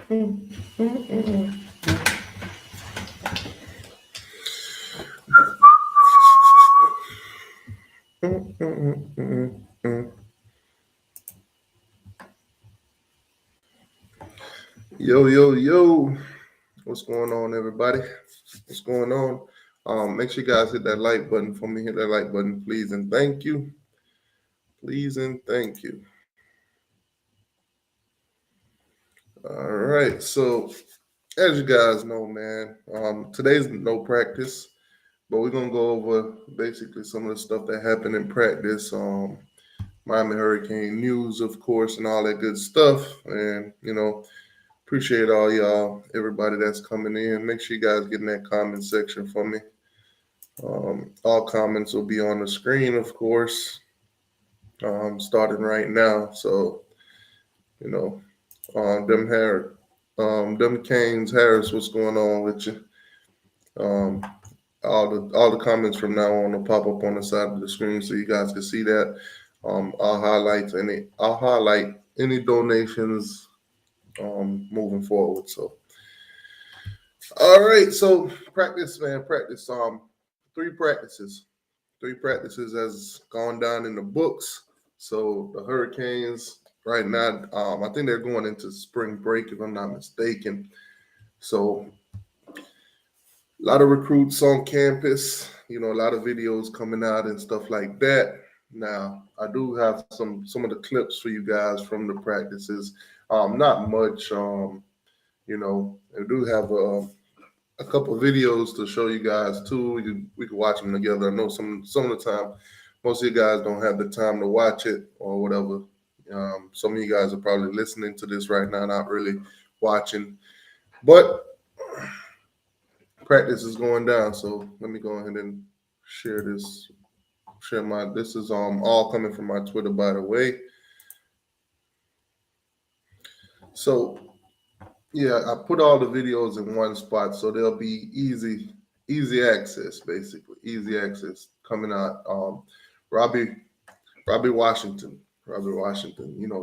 Yo, yo, yo. What's going on, everybody? What's going on? Make sure you guys hit that like button for me. Hit that like button, please, and thank you. Please and thank you. All right. So, as you guys know, man, today's no practice, but we're gonna go over basically some of the stuff that happened in practice. Miami Hurricane news, of course, and all that good stuff. And appreciate all y'all, everybody that's coming in. Make sure you guys get in that comment section for me. All comments will be on the screen, of course, starting right now. So, you know, them Canes Harris, what's going on with you? Um, all the comments from now on will pop up on the side of the screen so you guys can see that. I'll highlight any donations moving forward. So, all right. So practice, man, practice. Three practices has gone down in the books. So the Hurricanes right now, I think they're going into spring break if I'm not mistaken. So a lot of recruits on campus. A lot of videos coming out and stuff like that. Now I do have some of the clips for you guys from the practices. Not much. I do have a couple of videos to show you guys too. We can watch them together. I know some of the time, most of you guys don't have the time to watch it or whatever. Some of you guys are probably listening to this right now, not really watching. But practice is going down, so let me go ahead and share this. This is all coming from my Twitter, by the way. So yeah, I put all the videos in one spot, so there'll be easy access, basically easy access coming out. Robbie Robbie Washington,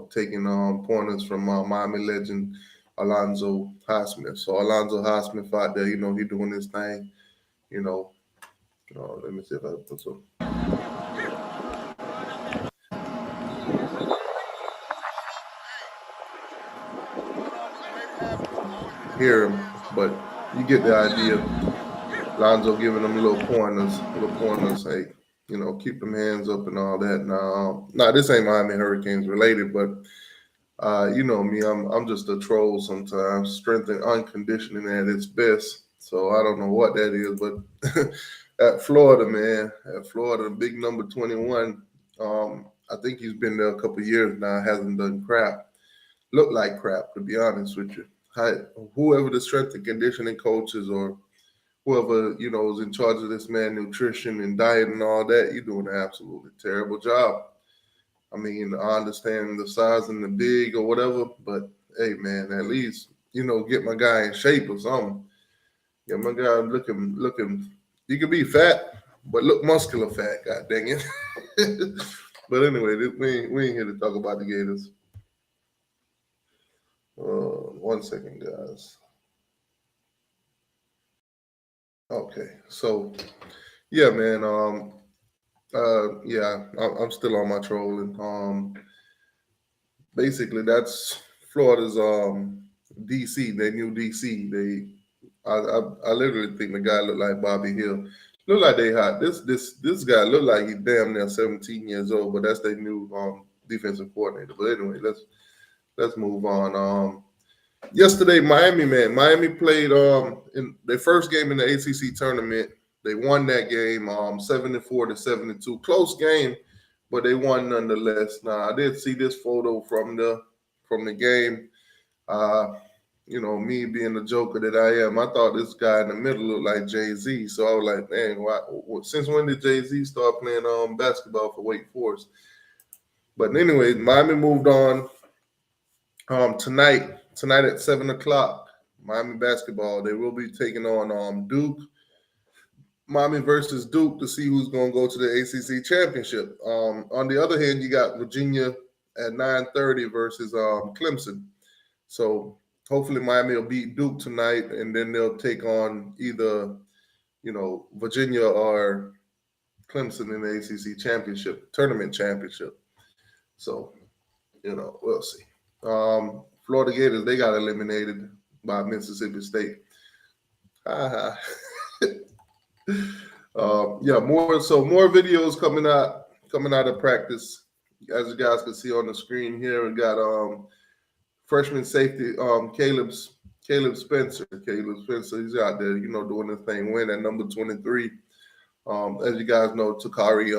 taking pointers from Miami legend Alonzo Highsmith. So Alonzo Highsmith out there, he doing his thing. You know, let me see if I put some. Hear him, but you get the idea. Lonzo giving them little pointers. Hey, keep them hands up and all that. Now this ain't Miami Hurricanes related, but you know me, I'm just a troll sometimes. Strength and unconditioning at its best. So I don't know what that is, but at Florida, man, big number 21. I think he's been there a couple of years now. Hasn't done crap. Look like crap, to be honest with you. Whoever the strength and conditioning coaches or whoever is in charge of this man nutrition and diet and all that, you're doing an absolutely terrible job. I mean, I understand the size and the big or whatever, but hey, man, at least get my guy in shape or something. Get my guy looking. You can be fat, but look muscular fat. God dang it. But anyway, we ain't here to talk about the Gators. 1 second, guys. Okay, so yeah, man. Yeah, I'm still on my trolling. Basically, that's Florida's DC. They new DC. I literally think the guy looked like Bobby Hill. Look like they hot. This guy look like he's damn near 17 years old, but that's their new defensive coordinator. But anyway, let's move on. Yesterday, Miami played in their first game in the ACC tournament. They won that game 7-4 to 7-2. Close game, but they won nonetheless. Now I did see this photo from the game. Me being the joker that I am, I thought this guy in the middle looked like Jay-Z. So I was like, man, since when did Jay-Z start playing basketball for Wake Forest? But anyway, Miami moved on. Tonight at 7:00, Miami basketball. They will be taking on Duke. Miami versus Duke to see who's going to go to the ACC championship. On the other hand, you got Virginia at 9:30 versus Clemson. So Hopefully Miami will beat Duke tonight, and then they'll take on either Virginia or Clemson in the ACC championship tournament championship. So we'll see. Florida Gators, they got eliminated by Mississippi State. Ha ha. Yeah, more videos coming out of practice. As you guys can see on the screen here, we got freshman safety Caleb Spencer. Caleb Spencer, he's out there, doing his thing. Wearing at number 23. As you guys know, Takari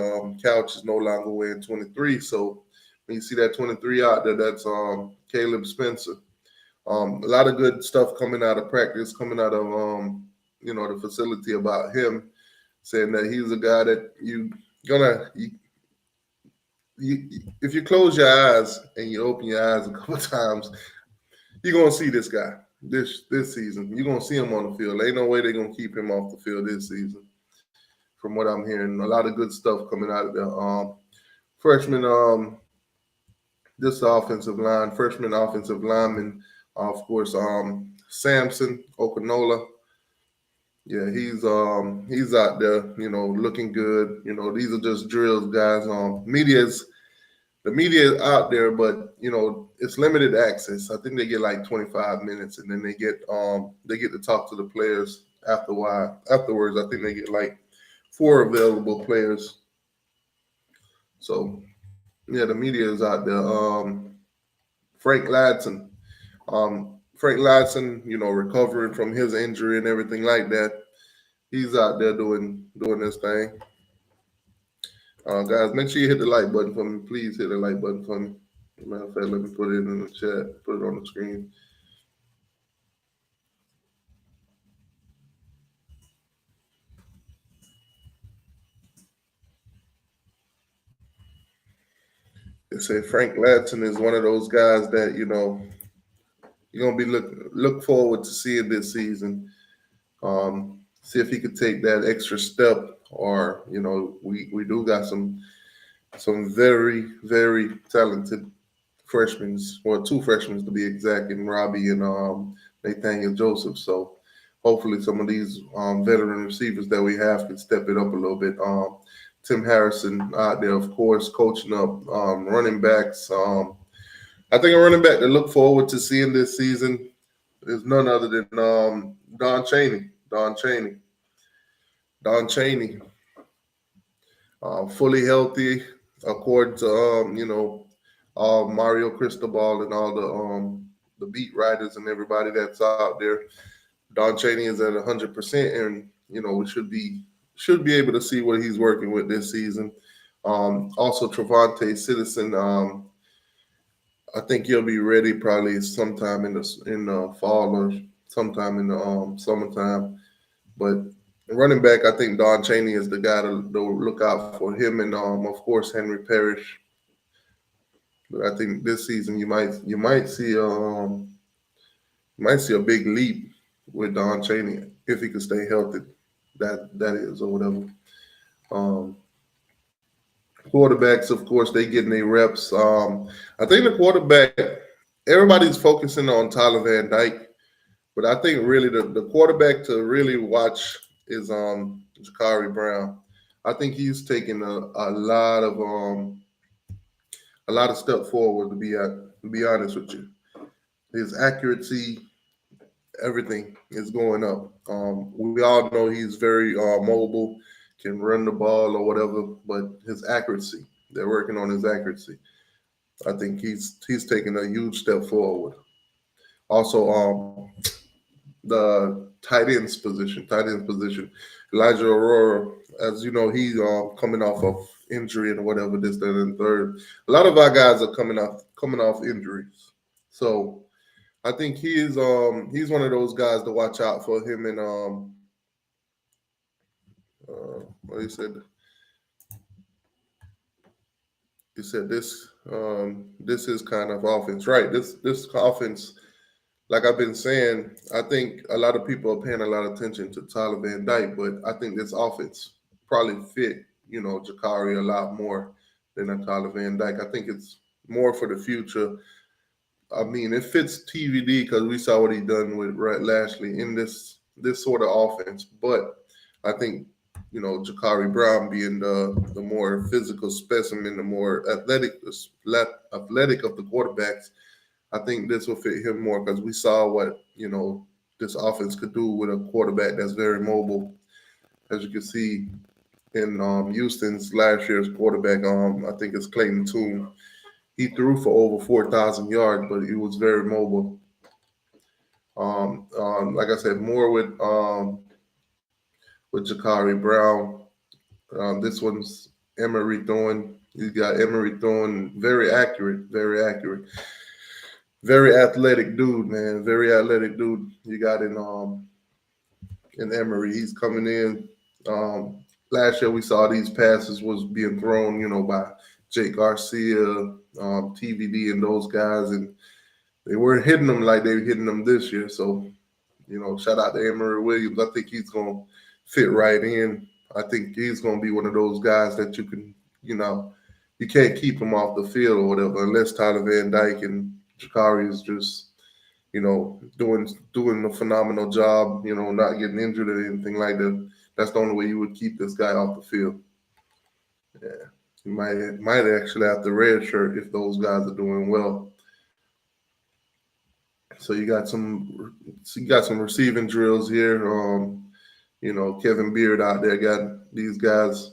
Couch is no longer wearing 23. So when you see that 23 out there, that's Caleb Spencer. A lot of good stuff coming out of practice, coming out of the facility about him, saying that he's a guy that if you close your eyes and you open your eyes a couple times, you're gonna see this guy this season. You're gonna see him on the field. Ain't no way they're gonna keep him off the field this season. From what I'm hearing, a lot of good stuff coming out of the freshman. This freshman offensive lineman, of course, Samson Okinola. Yeah, he's out there, looking good. These are just drills, guys. The media is out there, but it's limited access. I think they get like 25 minutes, and then they get to talk to the players afterwards. I think they get like 4 available players. So yeah, the media is out there. Frank Ladson. Frank Ladson, recovering from his injury and everything like that. He's out there doing this thing. Guys, make sure you hit the like button for me. Please hit the like button for me. Matter of fact, let me put it in the chat, put it on the screen. They say Frank Ladson is one of those guys that you're gonna be look forward to seeing this season. See if he could take that extra step, or we do got some very very talented freshmen, or 2 freshmen to be exact, in Robbie and Nathaniel Joseph. So hopefully some of these veteran receivers that we have can step it up a little bit. Tim Harrison out there, of course, coaching up running backs. I think a running back to look forward to seeing this season is none other than Don Chaney. Don Chaney, fully healthy, according to Mario Cristobal and all the beat writers and everybody that's out there. Don Chaney is at 100%, and we should be able to see what he's working with this season. Also, Trevante Citizen. I think he'll be ready probably sometime in the fall or sometime in the summertime. But running back, I think Don Chaney is the guy to look out for. Him and of course Henry Parrish. But I think this season you might see a big leap with Don Chaney if he can stay healthy. That is, or whatever. Um, Quarterbacks, of course, they getting their reps. I think the quarterback, everybody's focusing on Tyler Van Dyke, but I think really the quarterback to really watch is Jakari Brown. I think he's taking a lot of step forward, to be honest with you. His accuracy, everything is going up. We all know he's very mobile, can run the ball or whatever, but his accuracy, they're working on his accuracy. I think he's taking a huge step forward. Also, the tight ends position, Elijah Aurora, as you know, he's coming off of injury and whatever, this, that, and third. A lot of our guys are coming off injuries, so I think he's one of those guys to watch out for. Him and what he said. He said this is kind of offense, right? This offense, like I've been saying, I think a lot of people are paying a lot of attention to Tyler Van Dyke, but I think this offense probably fit Jakari a lot more than a Tyler Van Dyke. I think it's more for the future. I mean, it fits TVD because we saw what he done with Rhett Lashley in this sort of offense. But I think Jakari Brown being the more physical specimen, the more athletic of the quarterbacks, I think this will fit him more because we saw what this offense could do with a quarterback that's very mobile. As you can see in Houston's last year's quarterback, I think it's Clayton Tune. He threw for over 4,000 yards, but he was very mobile. Like I said, more with Jakari Brown. This one's Emery throwing. You got Emery throwing very accurate, very athletic dude, man. Very athletic dude. You got in Emery. He's coming in. Last year we saw these passes was being thrown, by Jake Garcia, TVD, and those guys, and they weren't hitting them like they were hitting them this year. So, shout out to Emery Williams. I think he's gonna fit right in. I think he's gonna be one of those guys that you can, you can't keep him off the field or whatever unless Tyler Van Dyke and Jakari is just, doing a phenomenal job, not getting injured or anything like that. That's the only way you would keep this guy off the field. Yeah. You might actually have to red shirt if those guys are doing well. So you got some receiving drills here. Kevin Beard out there got these guys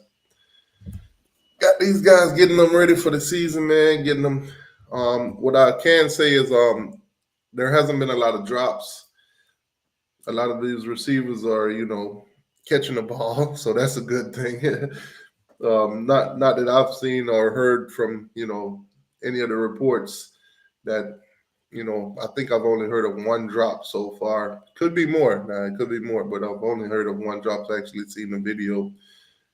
getting them ready for the season, man. Getting them. What I can say is there hasn't been a lot of drops. A lot of these receivers are catching the ball, so that's a good thing. Not that I've seen or heard from any of the reports that I think I've only heard of one drop so far. Could be more. Nah, it could be more, but I've only heard of one drop. I've actually seen the video,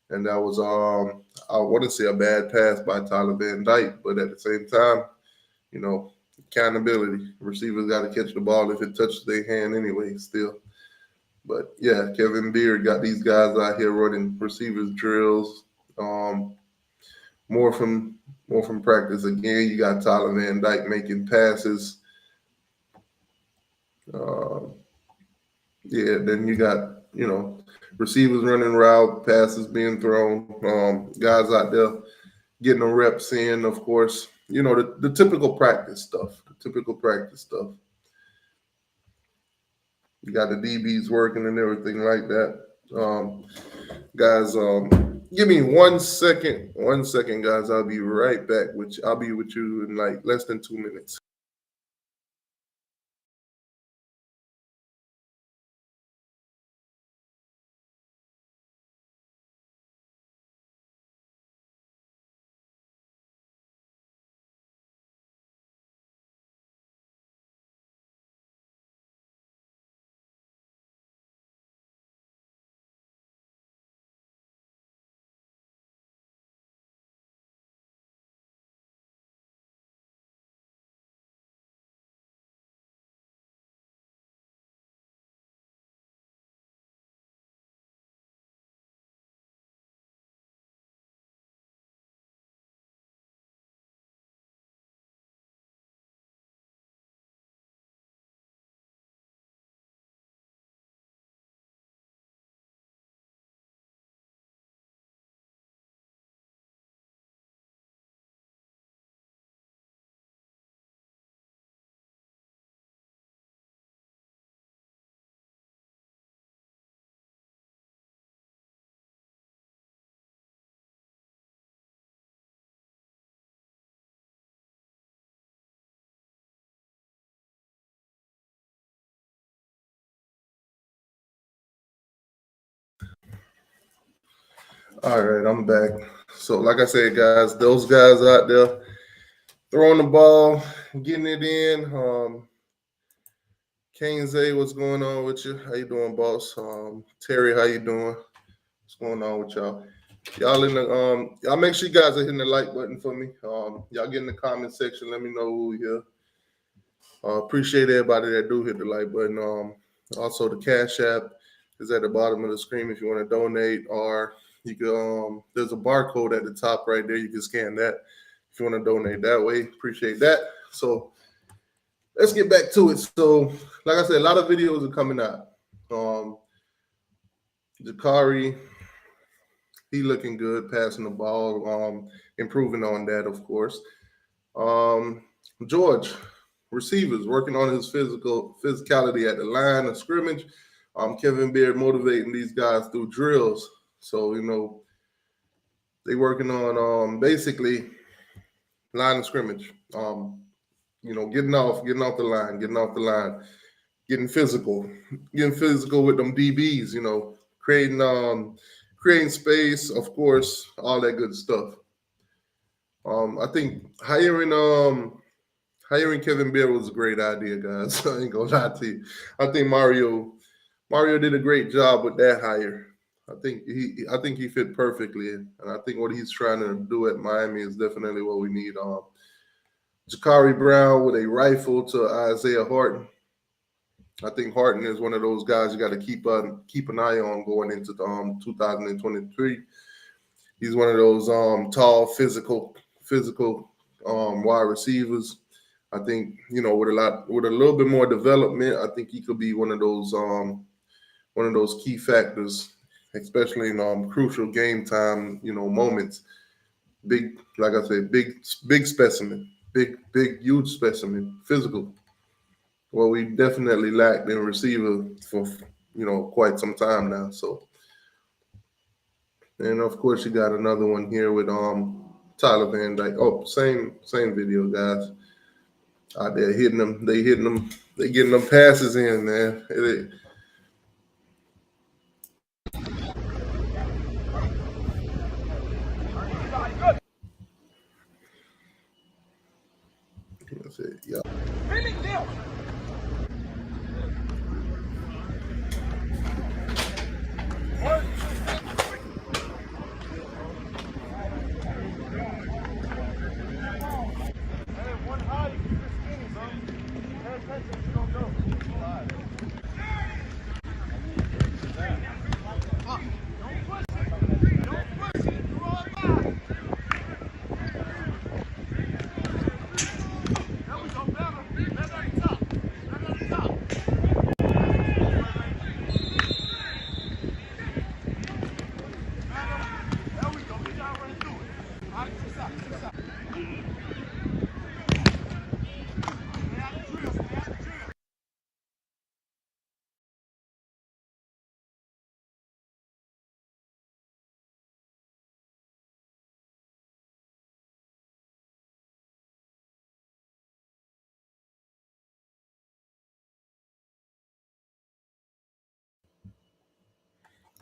and that was I want to say a bad pass by Tyler Van Dyke, but at the same time, accountability. Receivers got to catch the ball if it touches their hand anyway. Still. But yeah, Kevin Beard got these guys out here running receivers drills. More from practice. Again, you got Tyler Van Dyke making passes. Then you got receivers running route, passes being thrown. Guys out there getting the reps in. Of course, the typical practice stuff. You got the DBs working and everything like that. Guys, give me 1 second. 1 second, guys. I'll be right back. I'll be with you in like less than 2 minutes. All right, I'm back. So, like I said, guys, those guys out there throwing the ball, getting it in. Kane Zay, what's going on with you? How you doing, boss? Terry, how you doing? What's going on with y'all? Y'all in the y'all make sure you guys are hitting the like button for me. Y'all get in the comment section. Let me know who here. Appreciate everybody that do hit the like button. Also the Cash App is at the bottom of the screen if you want to donate, or you can there's a barcode at the top right there. You can scan that if you want to donate that way. Appreciate that. So let's get back to it. So, like I said, a lot of videos are coming out. Jakari, he looking good, passing the ball, improving on that, of course. Um, George, receivers, working on his physicality at the line of scrimmage. Kevin Beard motivating these guys through drills. So, they working on basically line of scrimmage. Getting off the line, getting physical with them DBs. Creating space, of course, all that good stuff. I think hiring Kevin Beard was a great idea, guys. I ain't gonna lie to you. I think Mario did a great job with that hire. I think he fit perfectly, and I think what he's trying to do at Miami is definitely what we need. Jakari Brown with a rifle to Isaiah Horton. I think Horton is one of those guys you got to keep an eye on going into 2023. He's one of those tall, physical wide receivers. I think with a little bit more development, I think he could be one of those key factors, especially in crucial game time moments. Big, like I said, big specimen, big huge specimen, physical. Well, we definitely lacked in receiver for quite some time now. So, and of course, you got another one here with Tyler Van Dyke. Oh, same video, guys. Out there hitting them, they getting them passes in, man. That's it. Yeah.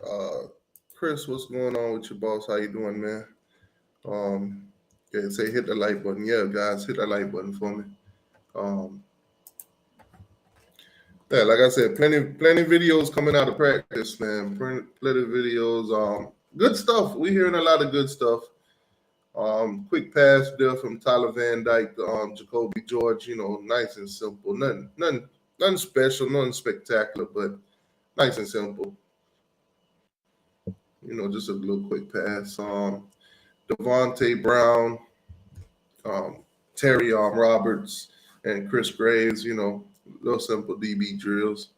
Uh, Chris, what's going on with your boss? How you doing, man? Um, yeah, say hit the like button. Yeah, guys, hit the like button for me. Um, yeah, like I said, plenty videos coming out of practice, man. Plenty of videos. Good stuff. We hearing a lot of good stuff. Quick pass there from Tyler Van Dyke to Jacoby George. Nice and simple. Nothing special, nothing spectacular, but nice and simple. Just a little quick pass. Devontae Brown, um, Terry Roberts, and Chris Graves. Little simple DB drills.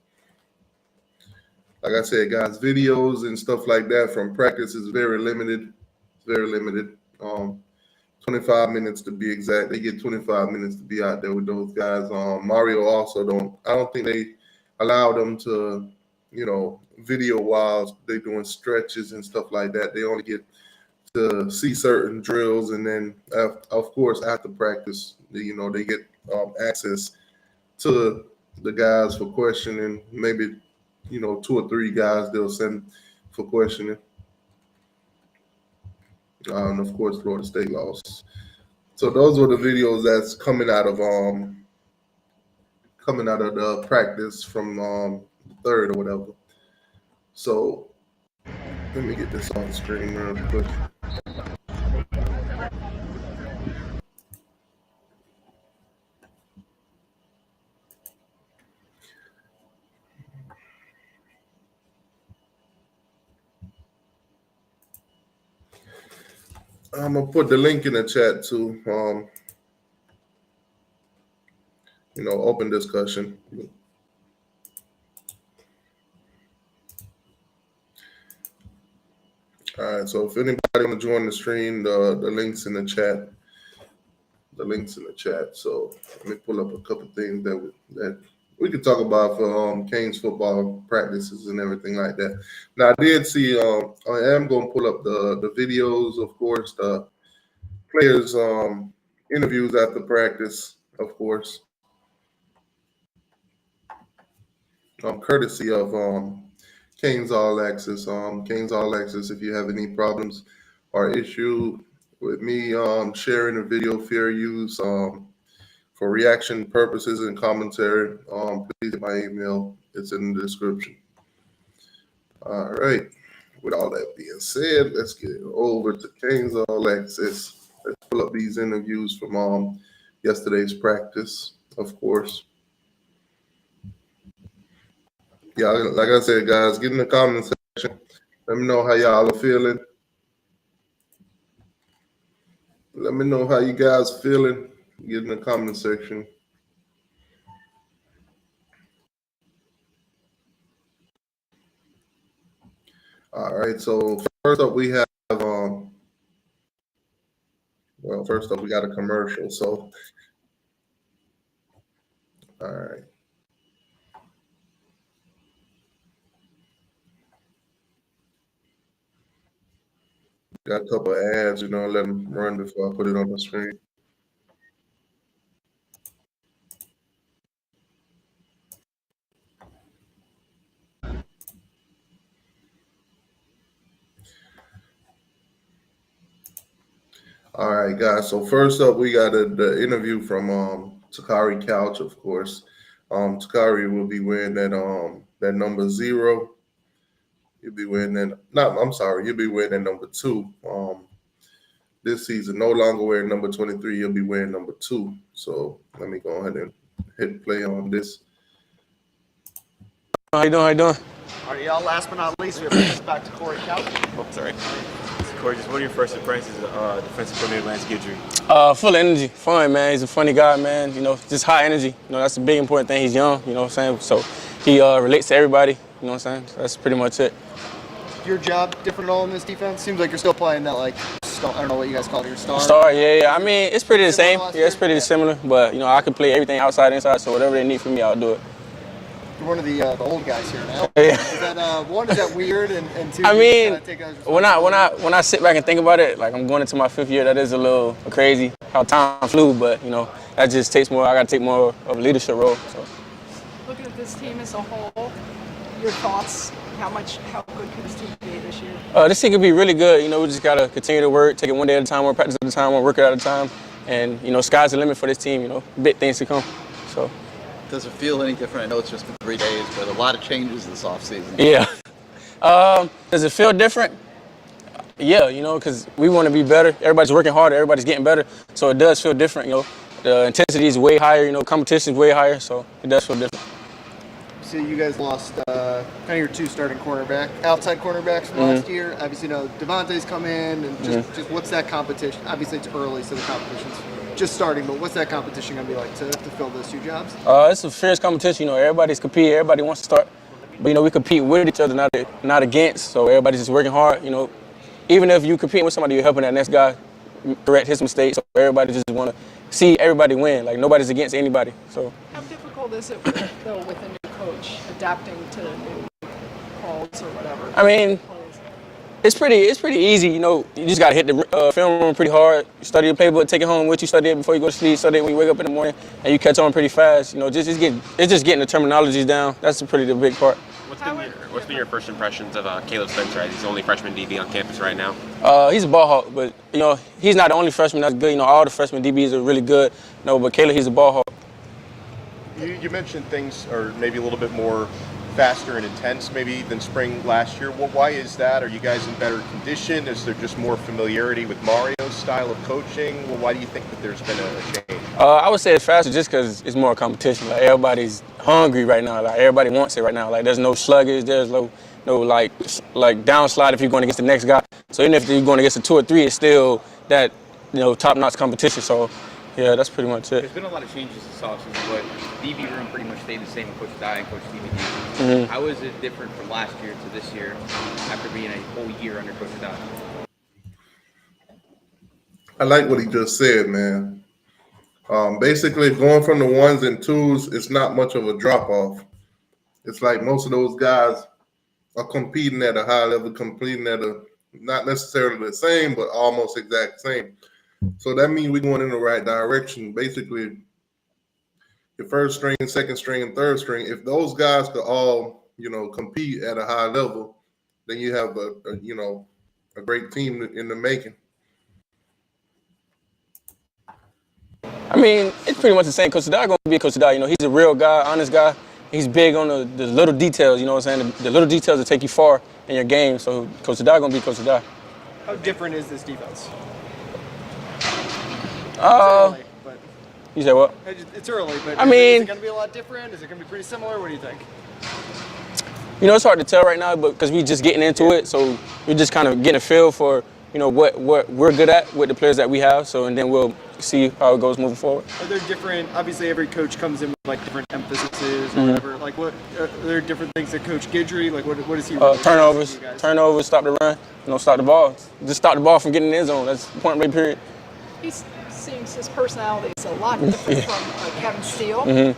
Like I said, guys, videos and stuff like that from practice is very limited. It's very limited. 25 minutes to be exact. They get 25 minutes to be out there with those guys. Mario also I don't think they allow them to, video while they're doing stretches and stuff like that. They only get to see certain drills, and then of course after practice, they get access to the guys for questioning. Maybe 2 or 3 guys they'll send for questioning. And of course, Florida State lost. So those were the videos that's coming out of the practice from the third or whatever. So let me get this on the screen real quick. I'm gonna put the link in the chat too. open discussion. All right, so if anybody want to join the stream, the links in the chat. The links in the chat. So let me pull up a couple things that we could talk about for Canes football practices and everything like that. Now I did see. I am going to pull up the videos, of course, the players' interviews after practice, of course, courtesy of Canes All Access. Canes All Access. If you have any problems or issue with me sharing a video, fair use. For reaction purposes and commentary, please hit my email. It's in the description. All right. With all that being said, let's get over to Canes All Access. Let's pull up these interviews from yesterday's practice, of course. Yeah, like I said, guys, get in the comment section. Let me know how y'all are feeling. Let me know how you guys feeling. Get in the comment section. All right, so first up we have first up we got a commercial. So all right. Got a couple of ads, let them run before I put it on the screen. All right, guys. So first up, we got the interview from Takari Couch, of course. Takari will be wearing that number 0. You'll be wearing that. No, I'm sorry. You'll be wearing that number 2. This season, no longer wearing number 23. You'll be wearing number 2. So let me go ahead and hit play on this. How you doing? All right, y'all. Last but not least, we have back to Takari Couch. Oh, sorry. Corey, just what are your first impressions of defensive coordinator Lance Guidry? Full of energy, fun, man. He's a funny guy, man. Just high energy. That's a big important thing. He's young, what I'm saying? So he relates to everybody, what I'm saying? So that's pretty much it. Your job different at all in this defense? Seems like you're still playing that, I don't know what you guys call it, your star. Star, yeah. I mean, it's pretty the same. Yeah, it's pretty similar. But, I can play everything outside, inside. So whatever they need from me, I'll do it. You're one of the old guys here now. Yeah. Is that weird? And two, I mean, when I sit back and think about it, like I'm going into my 5th year, that is a little crazy how time flew, but that just takes more. I got to take more of a leadership role. So. Looking at this team as a whole, your thoughts? How good could this team be this year? This team could be really good. We just got to continue to work, take it one day at a time, one practice at a time, one workout at a time, and sky's the limit for this team. Big things to come. So. Does it feel any different? I know it's just been 3 days, but a lot of changes this offseason. Yeah. Does it feel different? Yeah, because we want to be better. Everybody's working harder. Everybody's getting better. So it does feel different, The intensity is way higher, competition is way higher. So it does feel different. So you guys lost kind of your 2 starting outside cornerbacks from last year. Obviously, Devontae's come in, and just what's that competition? Obviously, it's early, so the competition's just starting, but what's that competition going to be like to fill those 2 jobs? It's a fierce competition. Everybody's competing. Everybody wants to start. But, we compete with each other, not against. So everybody's just working hard. Even if you compete with somebody, you're helping that next guy correct his mistakes. So everybody just want to see everybody win. Like, nobody's against anybody. So. How difficult is it, though, with a new coach adapting to new calls or whatever? I mean, it's pretty easy. You just got to hit the film room pretty hard. You study the playbook, take it home with you, study it before you go to sleep, study it when you wake up in the morning, and you catch on pretty fast. It's just getting the terminologies down. That's the big part. What's been your first impressions of Caleb Spencer? He's the only freshman DB on campus right now. He's a ball hawk, but he's not the only freshman that's good. All the freshman DBs are really good. But Caleb, he's a ball hawk. You mentioned things are maybe a little bit more faster and intense maybe than spring last year. Well, why is that? Are you guys in better condition? Is there just more familiarity with Mario's style of coaching? Well, why do you think that there's been a change? I would say it's faster just because it's more competition. Like, everybody's hungry right now. Like, everybody wants it right now. Like, there's no sluggish. There's no like downslide if you're going against the next guy. So even if you're going against a 2 or 3, it's still that top-notch competition. So Yeah, that's pretty much it. There's been a lot of changes this offseason, but DB room pretty much stayed the same with Coach Dye and Coach Stevie D. Mm-hmm. How is it different from last year to this year after being a whole year under Coach Dye? I like what he just said, man. Basically, going from the ones and twos, it's not much of a drop off. It's like most of those guys are competing at a high level, competing at a not necessarily the same, but almost exact same. So that means we're going in the right direction. Basically, your first string, second string, and third string, if those guys could all, compete at a high level, then you have a great team in the making. I mean, it's pretty much the same. Coach Dye gonna be Coach Dye. You know, he's a real guy, honest guy. He's big on the little details. You know what I'm saying? The little details that take you far in your game. So Coach Dye gonna be Coach Dye. How different is this defense? Uh, It's early, but You said what? it's early, but I is mean- it going to be a lot different? Is it going to be pretty similar? What do you think? You know, it's hard to tell right now, but because we're just getting into it, so we're just kind of getting a feel for what we're good at with the players that we have. So and then we'll see how it goes moving forward. Are there different? Obviously, every coach comes in with like different emphases or whatever. Like, what are there different things that Coach Guidry? Like, what is he? Turnovers, stop the run. Stop the ball. Just stop the ball from getting in the end zone. That's point blank period. He seems his personality is a lot different from Kevin Steele.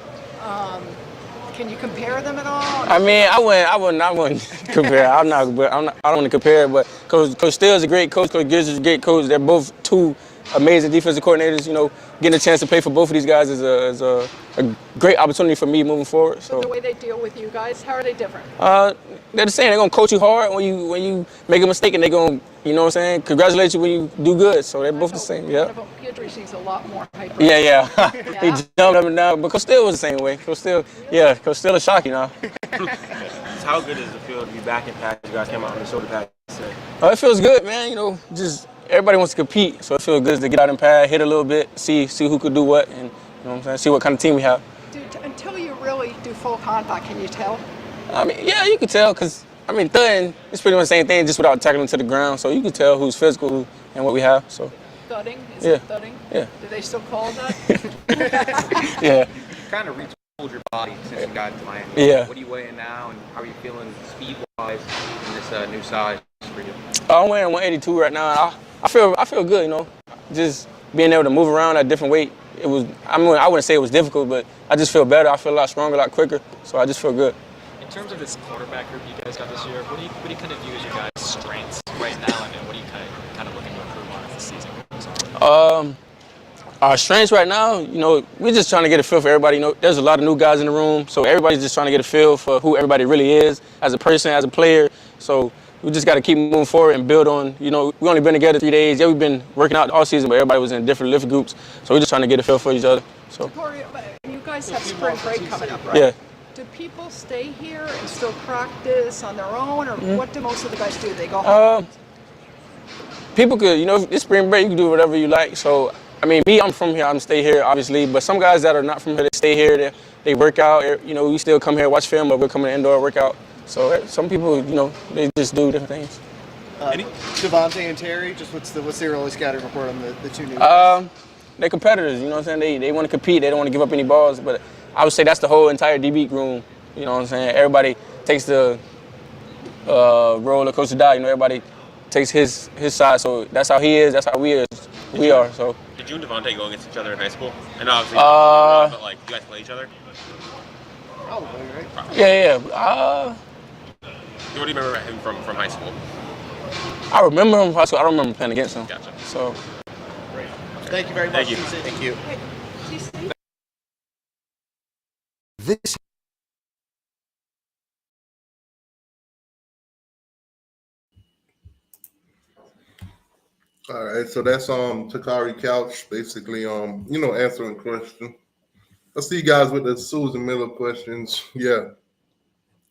Can you compare them at all? I mean, I wouldn't compare. I don't want to compare, but Coach Steele is a great coach. Coach Gibbs is a great coach. They're both two amazing defensive coordinators. You know, getting a chance to play for both of these guys is a great opportunity for me moving forward. So The way they deal with you guys, how are they different? they're the same. They're gonna coach you hard when you make a mistake, and they're gonna, congratulate you when you do good. So they're both the same. One Yeah. of them, Guidry, seems a lot more hyper. Yeah. He Yeah? jumped up and down, but Coach Steele was the same way. Coach Steele a shock, How good does it feel to be back in pads? You guys came out on the shoulder pads. It feels good, man. Just everybody wants to compete, so it feels good to get out and pad, hit a little bit, see who could do what, and what I'm saying, see what kind of team we have. Dude, until you really do full contact, can you tell? I mean, yeah, you can tell, because thudding is pretty much the same thing, just without tackling to the ground. So you can tell who's physical and what we have. So Thudding? Is Yeah. it thudding? Yeah. Do they still call it that? yeah. You kind of retooled your body since you got to Miami. Yeah. What are you weighing now, and how are you feeling speed-wise in this new size for you? I'm weighing 182 right now. I feel good, just being able to move around at a different weight. I wouldn't say it was difficult, but I just feel better. I feel a lot stronger, a lot quicker. So I just feel good. In terms of this quarterback group you guys got this year, what do you kind of view as your guys' strengths right now, and then what are you kind of looking to improve on as the season goes on? Our strengths right now, we're just trying to get a feel for everybody. There's a lot of new guys in the room, so everybody's just trying to get a feel for who everybody really is as a person, as a player. So we just got to keep moving forward and build on. We've only been together 3 days. Yeah, we've been working out all season, but everybody was in different lift groups. So we're just trying to get a feel for each other. So Corey, you guys have spring break coming up, right? yeah. Do people stay here and still practice on their own, or what do most of the guys do? They go home? People could, this spring break, you can do whatever you like. So, me, I'm from here. I'm stay here, obviously. But some guys that are not from here, they stay here. They work out. We still come here, watch film, but we're coming to indoor workout. So some people, they just do different things. Devontae and Terry, just what's the early scouting report on the two new guys? They're competitors, you know what I'm saying? They want to compete. They don't want to give up any balls. But I would say that's the whole entire DB room. You know what I'm saying? Everybody takes the role of Coach Dye. Everybody takes his side. So that's how he is. That's how we are. So. Did you and Devontae go against each other in high school? And obviously, but you guys play each other? Probably, right? Yeah. What do you remember him from high school? I remember him from high school. I don't remember playing against him. Gotcha. So. Thank you very much. Thank you. TC. Thank you. TC? This All right, so that's Takari Couch, basically answering question. I see you guys with the Susan Miller questions. Yeah.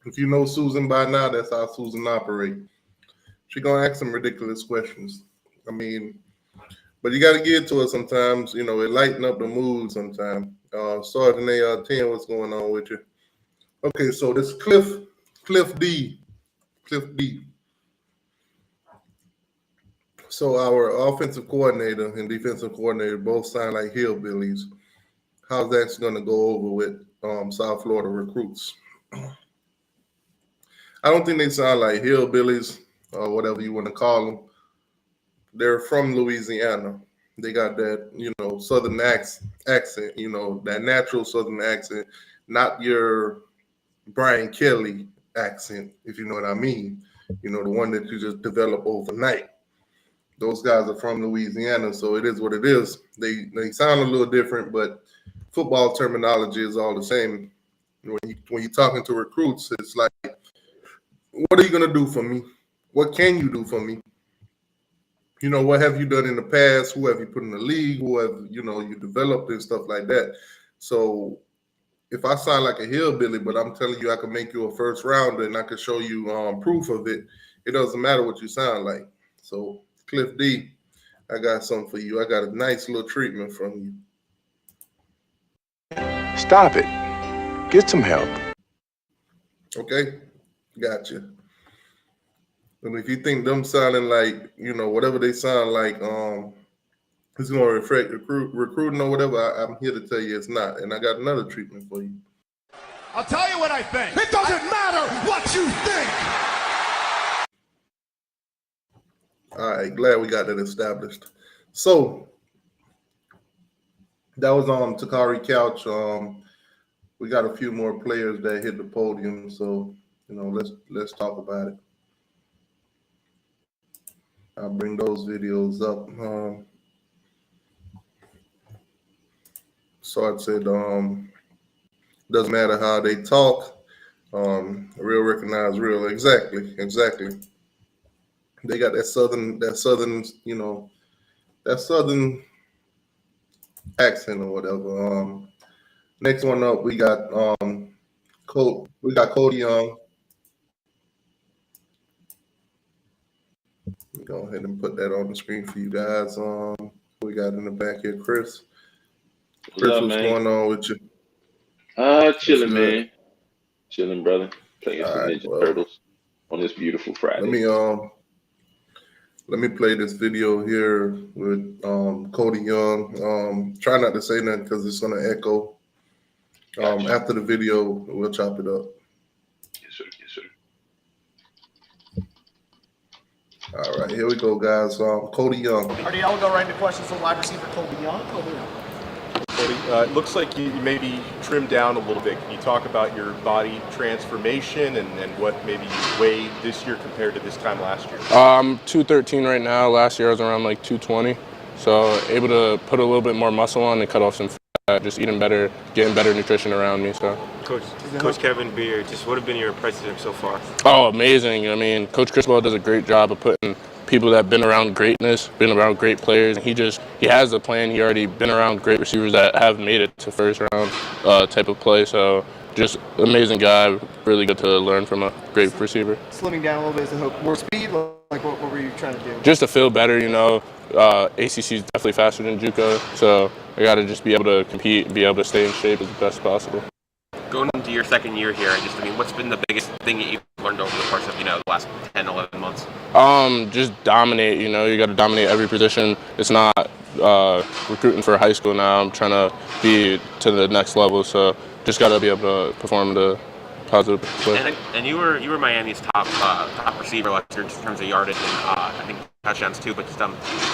If you know Susan by now, that's how Susan operates. She gonna ask some ridiculous questions. But you gotta get to it sometimes, it lighten up the mood sometimes. Sergeant AR-10, what's going on with you? Okay, so this Cliff D. So our offensive coordinator and defensive coordinator both sound like hillbillies. How's that going to go over with South Florida recruits? I don't think they sound like hillbillies or whatever you want to call them. They're from Louisiana. They got that, Southern accent, that natural Southern accent, not your Brian Kelly accent, if you know what I mean. The one that you just develop overnight. Those guys are from Louisiana, so it is what it is. They sound a little different, but football terminology is all the same. When you're talking to recruits, it's like, what are you gonna do for me? What can you do for me? What have you done in the past? Who have you put in the league? Who have you developed and stuff like that? So if I sound like a hillbilly, but I'm telling you I can make you a first rounder and I can show you proof of it, it doesn't matter what you sound like. So Cliff D, I got something for you. I got a nice little treatment from you. Stop it. Get some help. Okay, gotcha. And if you think them sounding like, whatever they sound like, it's going to reflect recruiting or whatever, I'm here to tell you it's not. And I got another treatment for you. I'll tell you what I think. It doesn't matter what you think. All right, glad we got that established. So that was Takari Couch. We got a few more players that hit the podium, so let's talk about it. I'll bring those videos up. So I said, doesn't matter how they talk. Real recognize real. Exactly. They got that southern, that southern accent or whatever. Next one up, we got Cody Young. Go ahead and put that on the screen for you guys. We got in the back here, Chris. What's going on with you? Chilling, man. Chilling, brother. Playing some Ninja Turtles on this beautiful Friday. Let me play this video here with Cody Young. Try not to say nothing because it's gonna echo. Gotcha. After the video, we'll chop it up. Yes, sir. All right, here we go, guys. Cody Young. Alrighty, I'll go right into questions for wide receiver Cody Young. Cody, it looks like you maybe trimmed down a little bit. Can you talk about your body transformation and what maybe you weighed this year compared to this time last year? I'm 213 right now. Last year I was around like 220. So able to put a little bit more muscle on and cut off some fat, just eating better, getting better nutrition around me. So. Coach Kevin Beard, just what have been your impressions so far? Oh, amazing. I mean, Coach Criswell does a great job of putting people that have been around greatness, been around great players, and he has a plan. He already been around great receivers that have made it to first round type of play. So just amazing guy, really good to learn from a great receiver. Slimming down a little bit is the hope. More speed, like what were you trying to do? Just to feel better, ACC is definitely faster than JUCO, so I got to just be able to compete, be able to stay in shape as best possible. Going into your second year here, what's been the biggest thing that you've learned over the course of, the last 10, 11 months? Just dominate, you got to dominate every position. It's not recruiting for high school now. I'm trying to be to the next level, so just got to be able to perform the positive play. And you were Miami's top receiver last year in terms of yardage and I think touchdowns too, but just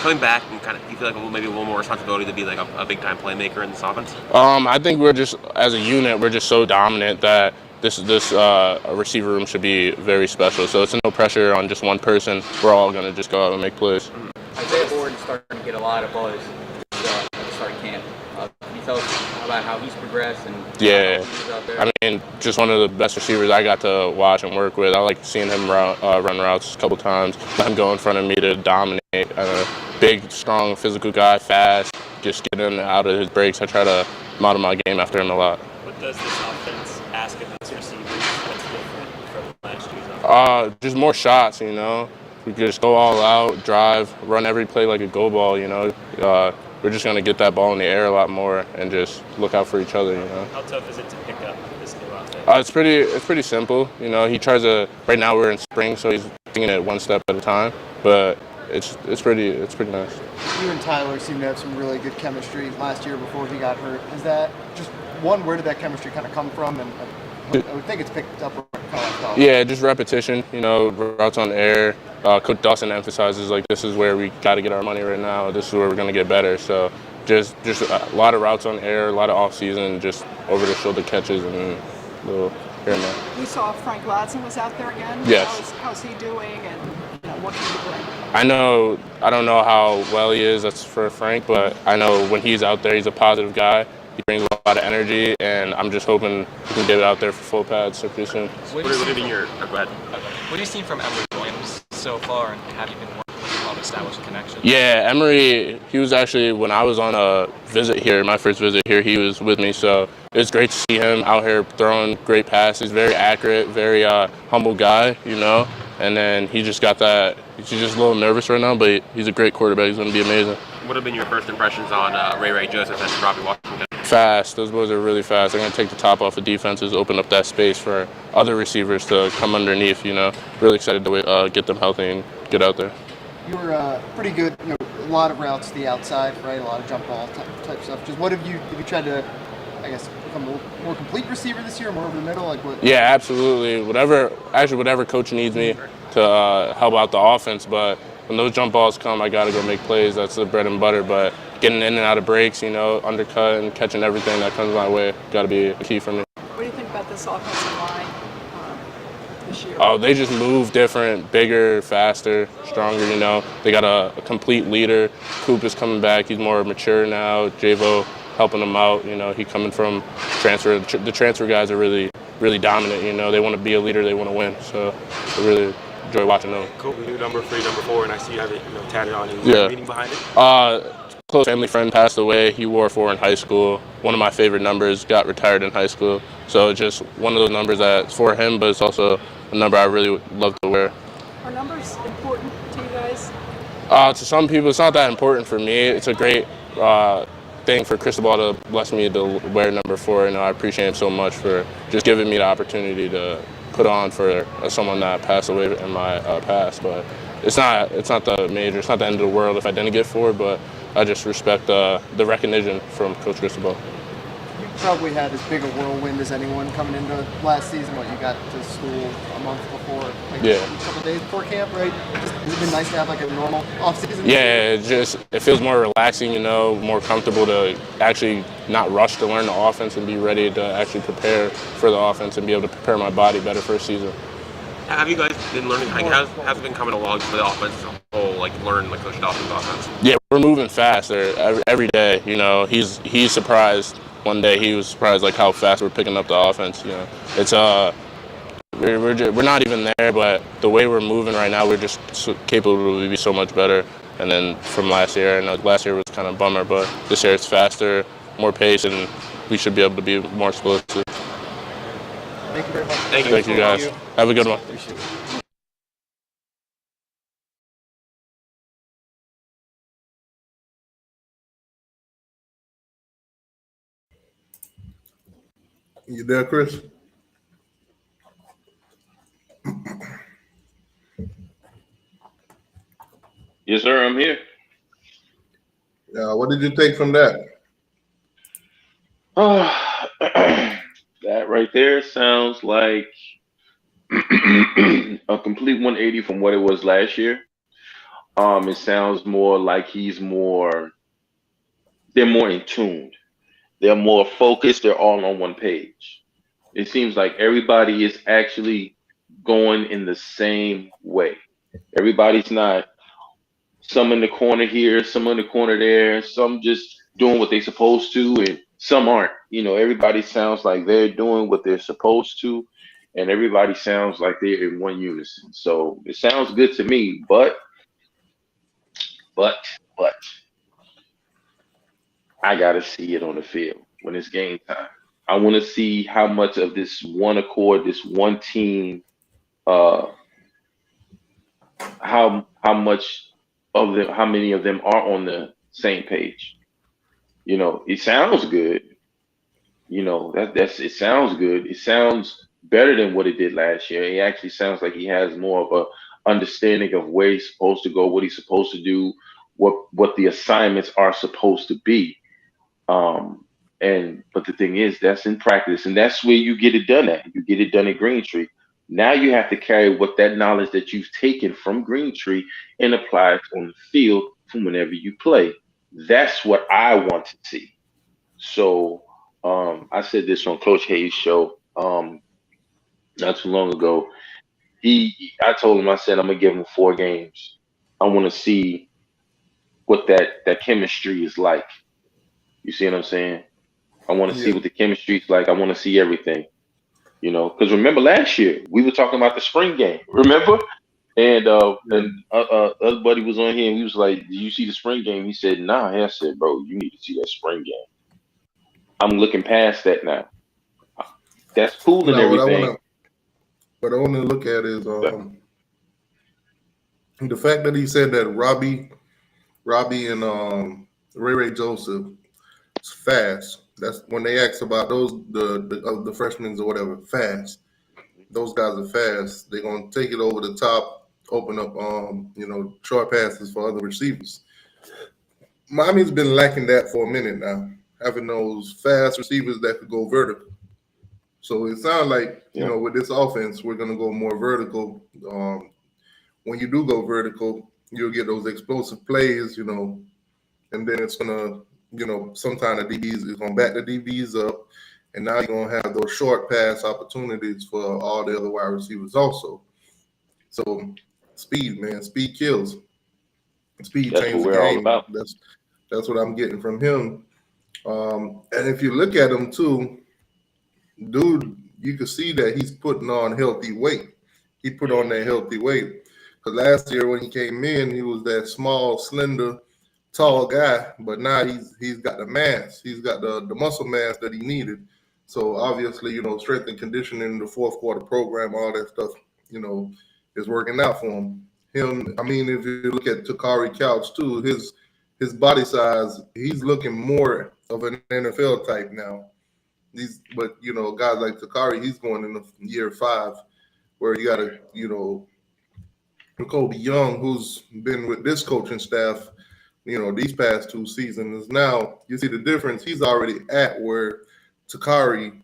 coming back and kind of, you feel like maybe a little more responsibility to be like a big time playmaker in this offense? I think we're just, as a unit, we're just so dominant that this receiver room should be very special. So it's no pressure on just one person. We're all going to just go out and make plays. Isaiah Gordon's starting to get a lot of buzz at the start of camp. Can you tell us about how he's progressed? And yeah, I mean, just one of the best receivers I got to watch and work with. I like seeing him run routes a couple times, let him go in front of me to dominate. Big, strong, physical guy, fast, just get in and out of his breaks. I try to model my game after him a lot. What does this offense ask of its receivers that's different from last year's offense? Just more shots, We just go all out, drive, run every play like a go ball, We're just going to get that ball in the air a lot more and just look out for each other, How tough is it to pick up this new offense? It's pretty simple. He tries to, right now we're in spring, so he's taking it one step at a time. But it's pretty nice. You and Tyler seem to have some really good chemistry last year before he got hurt. Is that just one? Where did that chemistry kind of come from? And I would think it's picked up kind of Yeah, just repetition. Routes on air. Coach Dawson emphasizes like this is where we got to get our money right now. This is where we're gonna get better. So just a lot of routes on air, a lot of off season, just over the shoulder catches and little here and there. We saw Frank Ladson was out there again. Yes. How's he doing, and what can he bring? I don't know how well he is. That's for Frank, but I know when he's out there, he's a positive guy. He brings a lot of energy, and I'm just hoping he can get it out there for full pads so pretty soon. What have you seen from Emory Williams so far, and have you been working with him on establishing connections? Yeah, Emory, he was actually, when I was on a visit here, my first visit here, he was with me, so it was great to see him out here throwing great passes, very accurate, very humble guy, and then he just got that, he's just a little nervous right now, but he's a great quarterback, he's going to be amazing. What have been your first impressions on Ray Joseph and Robbie Washington? Fast. Those boys are really fast. They're going to take the top off of defenses, open up that space for other receivers to come underneath, Really excited to get them healthy and get out there. You were pretty good, a lot of routes to the outside, right? A lot of jump ball type stuff. Just have you tried to, I guess, become a more complete receiver this year, more over the middle? Like what? Yeah, absolutely. Whatever coach needs me to help out the offense, but when those jump balls come, I got to go make plays. That's the bread and butter, but getting in and out of breaks, undercut and catching everything that comes my way, got to be a key for me. What do you think about this offensive line this year? Oh, they just move different, bigger, faster, stronger, They got a complete leader. Coop is coming back. He's more mature now. Javo helping him out. He coming from transfer. The transfer guys are really, really dominant, They want to be a leader. They want to win. So I really enjoy watching them. Cool. New number 3, number 4, and I see you have it tatted on you. Is there a meaning behind it? Close family friend passed away. He wore 4 in high school. One of my favorite numbers, got retired in high school. So it's just one of those numbers that's for him, but it's also a number I really love to wear. Are numbers important to you guys? To some people, it's not that important for me. It's a great thing for Cristobal to bless me to wear number 4. I appreciate him so much for just giving me the opportunity to put on for someone that passed away in my past. But it's not the major, it's not the end of the world if I didn't get 4, but I just respect the recognition from Coach Cristobal. You probably had as big a whirlwind as anyone coming into last season. You got to school a month before, a couple days before camp, right? Has it been nice to have a normal off-season? Yeah, it feels more relaxing, more comfortable to actually not rush to learn the offense and be ready to actually prepare for the offense and be able to prepare my body better for a season. Have you guys been learning? How's it been coming along for the offense as a whole? Learn Coach Dawson's offense. Yeah, we're moving fast every day. He's surprised. One day he was surprised how fast we're picking up the offense. It's we're not even there, but the way we're moving right now, we're just capable to be so much better. And then from last year, I know last year was kind of a bummer, but this year it's faster, more pace, and we should be able to be more explosive. Thank you very much. Thank you guys. Have a good one. Appreciate it. You there, Chris? Yes, sir. I'm here. What did you take from that? That right there sounds like a complete 180 from what it was last year. It sounds more like they're more in tune. They're more focused. They're all on one page. It seems like everybody is actually going in the same way. Everybody's not some in the corner here, some in the corner there, some just doing what they're supposed to, and some aren't. Everybody sounds like they're doing what they're supposed to, and everybody sounds like they're in one unison. So it sounds good to me, but I gotta see it on the field when it's game time. I want to see how much of this one accord, this one team, how many of them are on the same page. It sounds good. It sounds good. It sounds better than what it did last year. It actually sounds like he has more of understanding of where he's supposed to go, what he's supposed to do, what the assignments are supposed to be. But the thing is, that's in practice, and that's where you get it done at. You get it done at Green Tree. Now you have to carry what that knowledge that you've taken from Green Tree and apply it on the field from whenever you play. That's what I want to see. So I said this on Coach Hayes' show not too long ago. I told him, I said, I'm gonna give him 4 games. I want to see what that chemistry is like. You see what I'm saying? I want to see what the chemistry is like. I want to see everything. Because remember last year we were talking about the spring game. Remember? And other buddy was on here and he was like, "Did you see the spring game?" He said, "Nah." I said, "Bro, you need to see that spring game." I'm looking past that now. That's cool and everything. What I want to look at is the fact that he said that Robbie and Ray Joseph is fast. That's when they asked about those the freshmen or whatever fast. Those guys are fast. They're gonna take it over the top, open up short passes for other receivers. Miami's been lacking that for a minute now, having those fast receivers that could go vertical. So it sounds like with this offense, we're gonna go more vertical. When you do go vertical, you'll get those explosive plays, and then it's gonna, sometime the DBs is gonna back the DBs up, and now you're gonna have those short pass opportunities for all the other wide receivers also. So speed, man, speed kills. Speed changes the game. That's what I'm getting from him. And if you look at him too, dude, you can see that he's putting on healthy weight. He put on that healthy weight. Because last year when he came in, he was that small, slender, tall guy. But now he's got the mass. He's got the muscle mass that he needed. So obviously, strength and conditioning, the fourth quarter program, all that stuff, is working out for him. If you look at Takari Couch too, his body size, he's looking more of an NFL type now. But guys like Takari, he's going in year 5, where you got Jacoby Young, who's been with this coaching staff, these past 2 seasons. Now you see the difference. He's already at where Takari,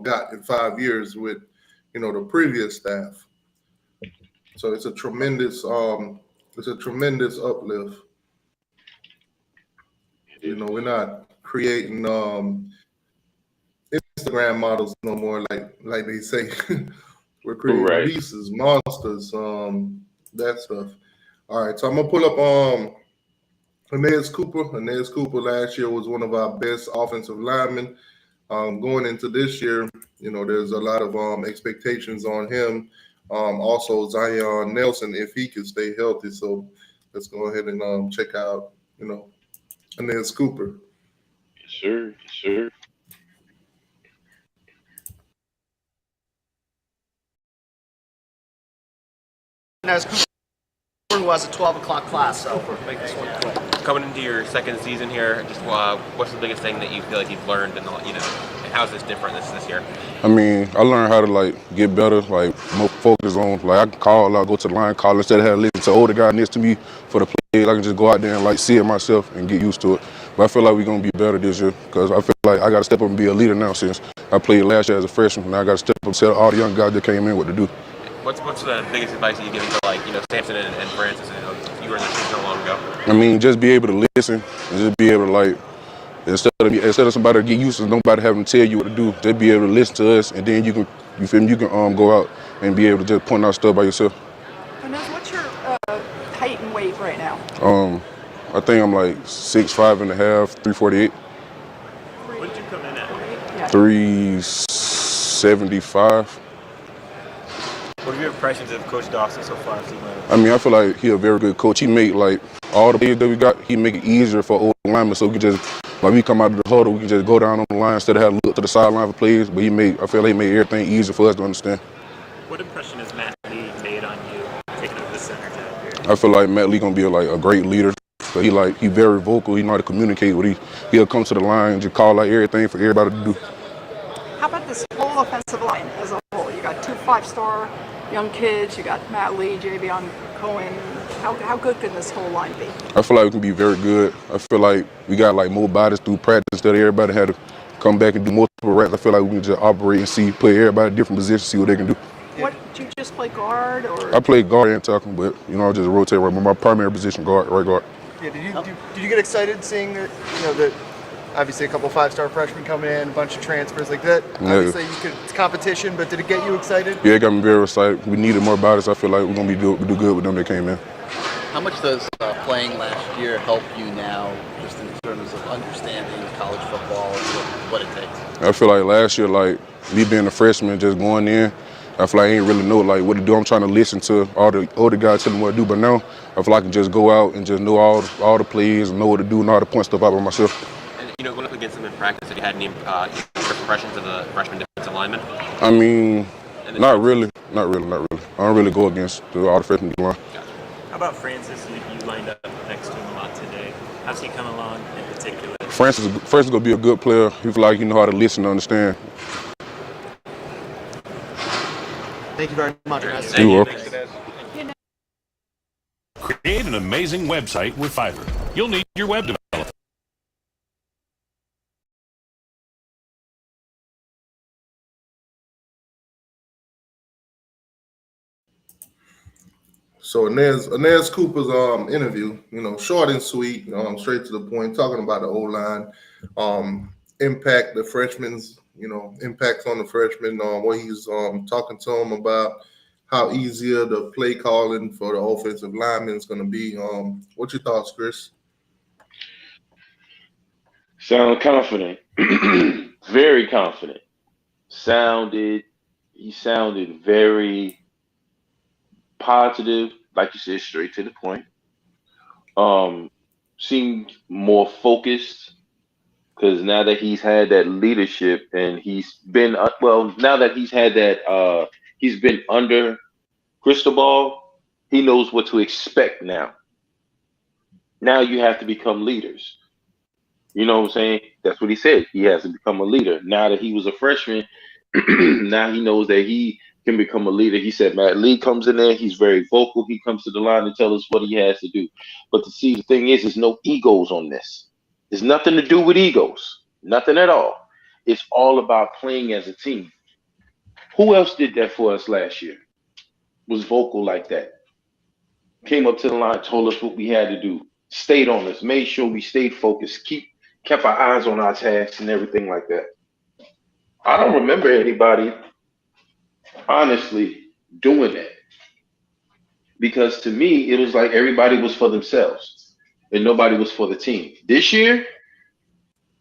got in 5 years with, the previous staff. So it's a tremendous uplift. We're not creating Instagram models no more, like they say. We're creating beasts, monsters, that stuff. All right, so I'm gonna pull up Inez Cooper. Inez Cooper last year was one of our best offensive linemen. Going into this year, there's a lot of expectations on him. Also Zion Nelson, if he can stay healthy. So let's go ahead and check out, Inez Cooper. Yes, sir. Inez Cooper, who has a 12 o'clock class, so we'll make this one quick. Coming into your second season here, just what's the biggest thing that you feel like you've learned, and how is this different this year? I learned how to get better, more focused on I can call out, go to the line, call instead of having to listen to older guy next to me for the play. I can just go out there and see it myself and get used to it. But I feel like we're gonna be better this year because I feel like I got to step up and be a leader now since I played last year as a freshman. Now I got to step up and tell all the young guys that came in what to do. What's the biggest advice that you give to Samson and Francis? You were in the team so long ago. Just be able to listen and just be able to instead of somebody get used to nobody having to tell you what to do, just be able to listen to us, and then you can go out and be able to just point out stuff by yourself. Inez, what's your height and weight right now? I think I'm 6'5" and a half, 348. What did you come in at? 375. What are your impressions of Coach Dawson so far? I feel like he's a very good coach. He make all the players that we got, he make it easier for old linemen. So we can just we come out of the huddle, we can just go down on the line instead of having to look to the sideline for players. But I feel like he made everything easier for us to understand. What impression has Matt Lee made on you taking over the center job here? I feel like Matt Lee gonna be a great leader. But he very vocal. He know how to communicate with he'll come to the line and just call out everything for everybody to do. How about this whole offensive line as a whole? You got 2 5-star young kids. You got Matt Lee, Jacoby Young, Cohen. How good can this whole line be? I feel like we can be very good. I feel like we got like more bodies through practice instead of everybody had to come back and do multiple reps. I feel like we can just operate and see, play everybody in different positions, see what they can do. What, do you just play guard or? I play guard and tackle, but I just rotate right. My primary position guard, right guard. Yeah, did you get excited seeing that obviously a couple 5-star freshmen coming in, a bunch of transfers like that? Yeah. Obviously it's competition, but did it get you excited? Yeah, it got me very excited. We needed more bodies. I feel like we're gonna do good with them that came in. How much does playing last year help you now, just in terms of understanding college football and what it takes? I feel like last year, like me being a freshman, just going in, I feel like I ain't really know like what to do. I'm trying to listen to all the older guys telling me what to do, but now I feel like I can just go out and just know all the plays and know what to do and know how to point stuff out by myself. And going up against them in practice, have you had any first impressions of the freshman defensive linemen? I mean, not really. I don't really go against all the freshmen line. How about Francis? You lined up next to him a lot today. How's he come along in particular? Francis is gonna be a good player. He feel like he know how to listen and understand. Thank you very much, guys. You're welcome. Create an amazing website with Fiverr. You'll need your web developer. So Inez Cooper's interview, short and sweet, straight to the point, talking about the O-line, impact the freshmen's, impacts on the freshmen, what he's talking to them about, how easier the play calling for the offensive lineman is going to be. What's your thoughts, Chris? Sound confident, very confident. He sounded very positive, like you said, straight to the point. Seemed more focused because now that he's had that leadership and he's been now that he's had that he's been under Cristobal, he knows what to expect now. Now you have to become leaders. You know what I'm saying? That's what he said. He has to become a leader. Now that he was a freshman, now he knows that he can become a leader. He said Matt Lee comes in there. He's very vocal. He comes to the line to tell us what he has to do. But the thing is, there's no egos on this. There's nothing to do with egos. Nothing at all. It's all about playing as a team. Who else did that for us last year? Was vocal like that. Came up to the line, told us what we had to do. Stayed on us. Made sure we stayed focused. Kept our eyes on our tasks and everything like that. I don't remember anybody honestly doing that, because to me it was like everybody was for themselves and nobody was for the team. This year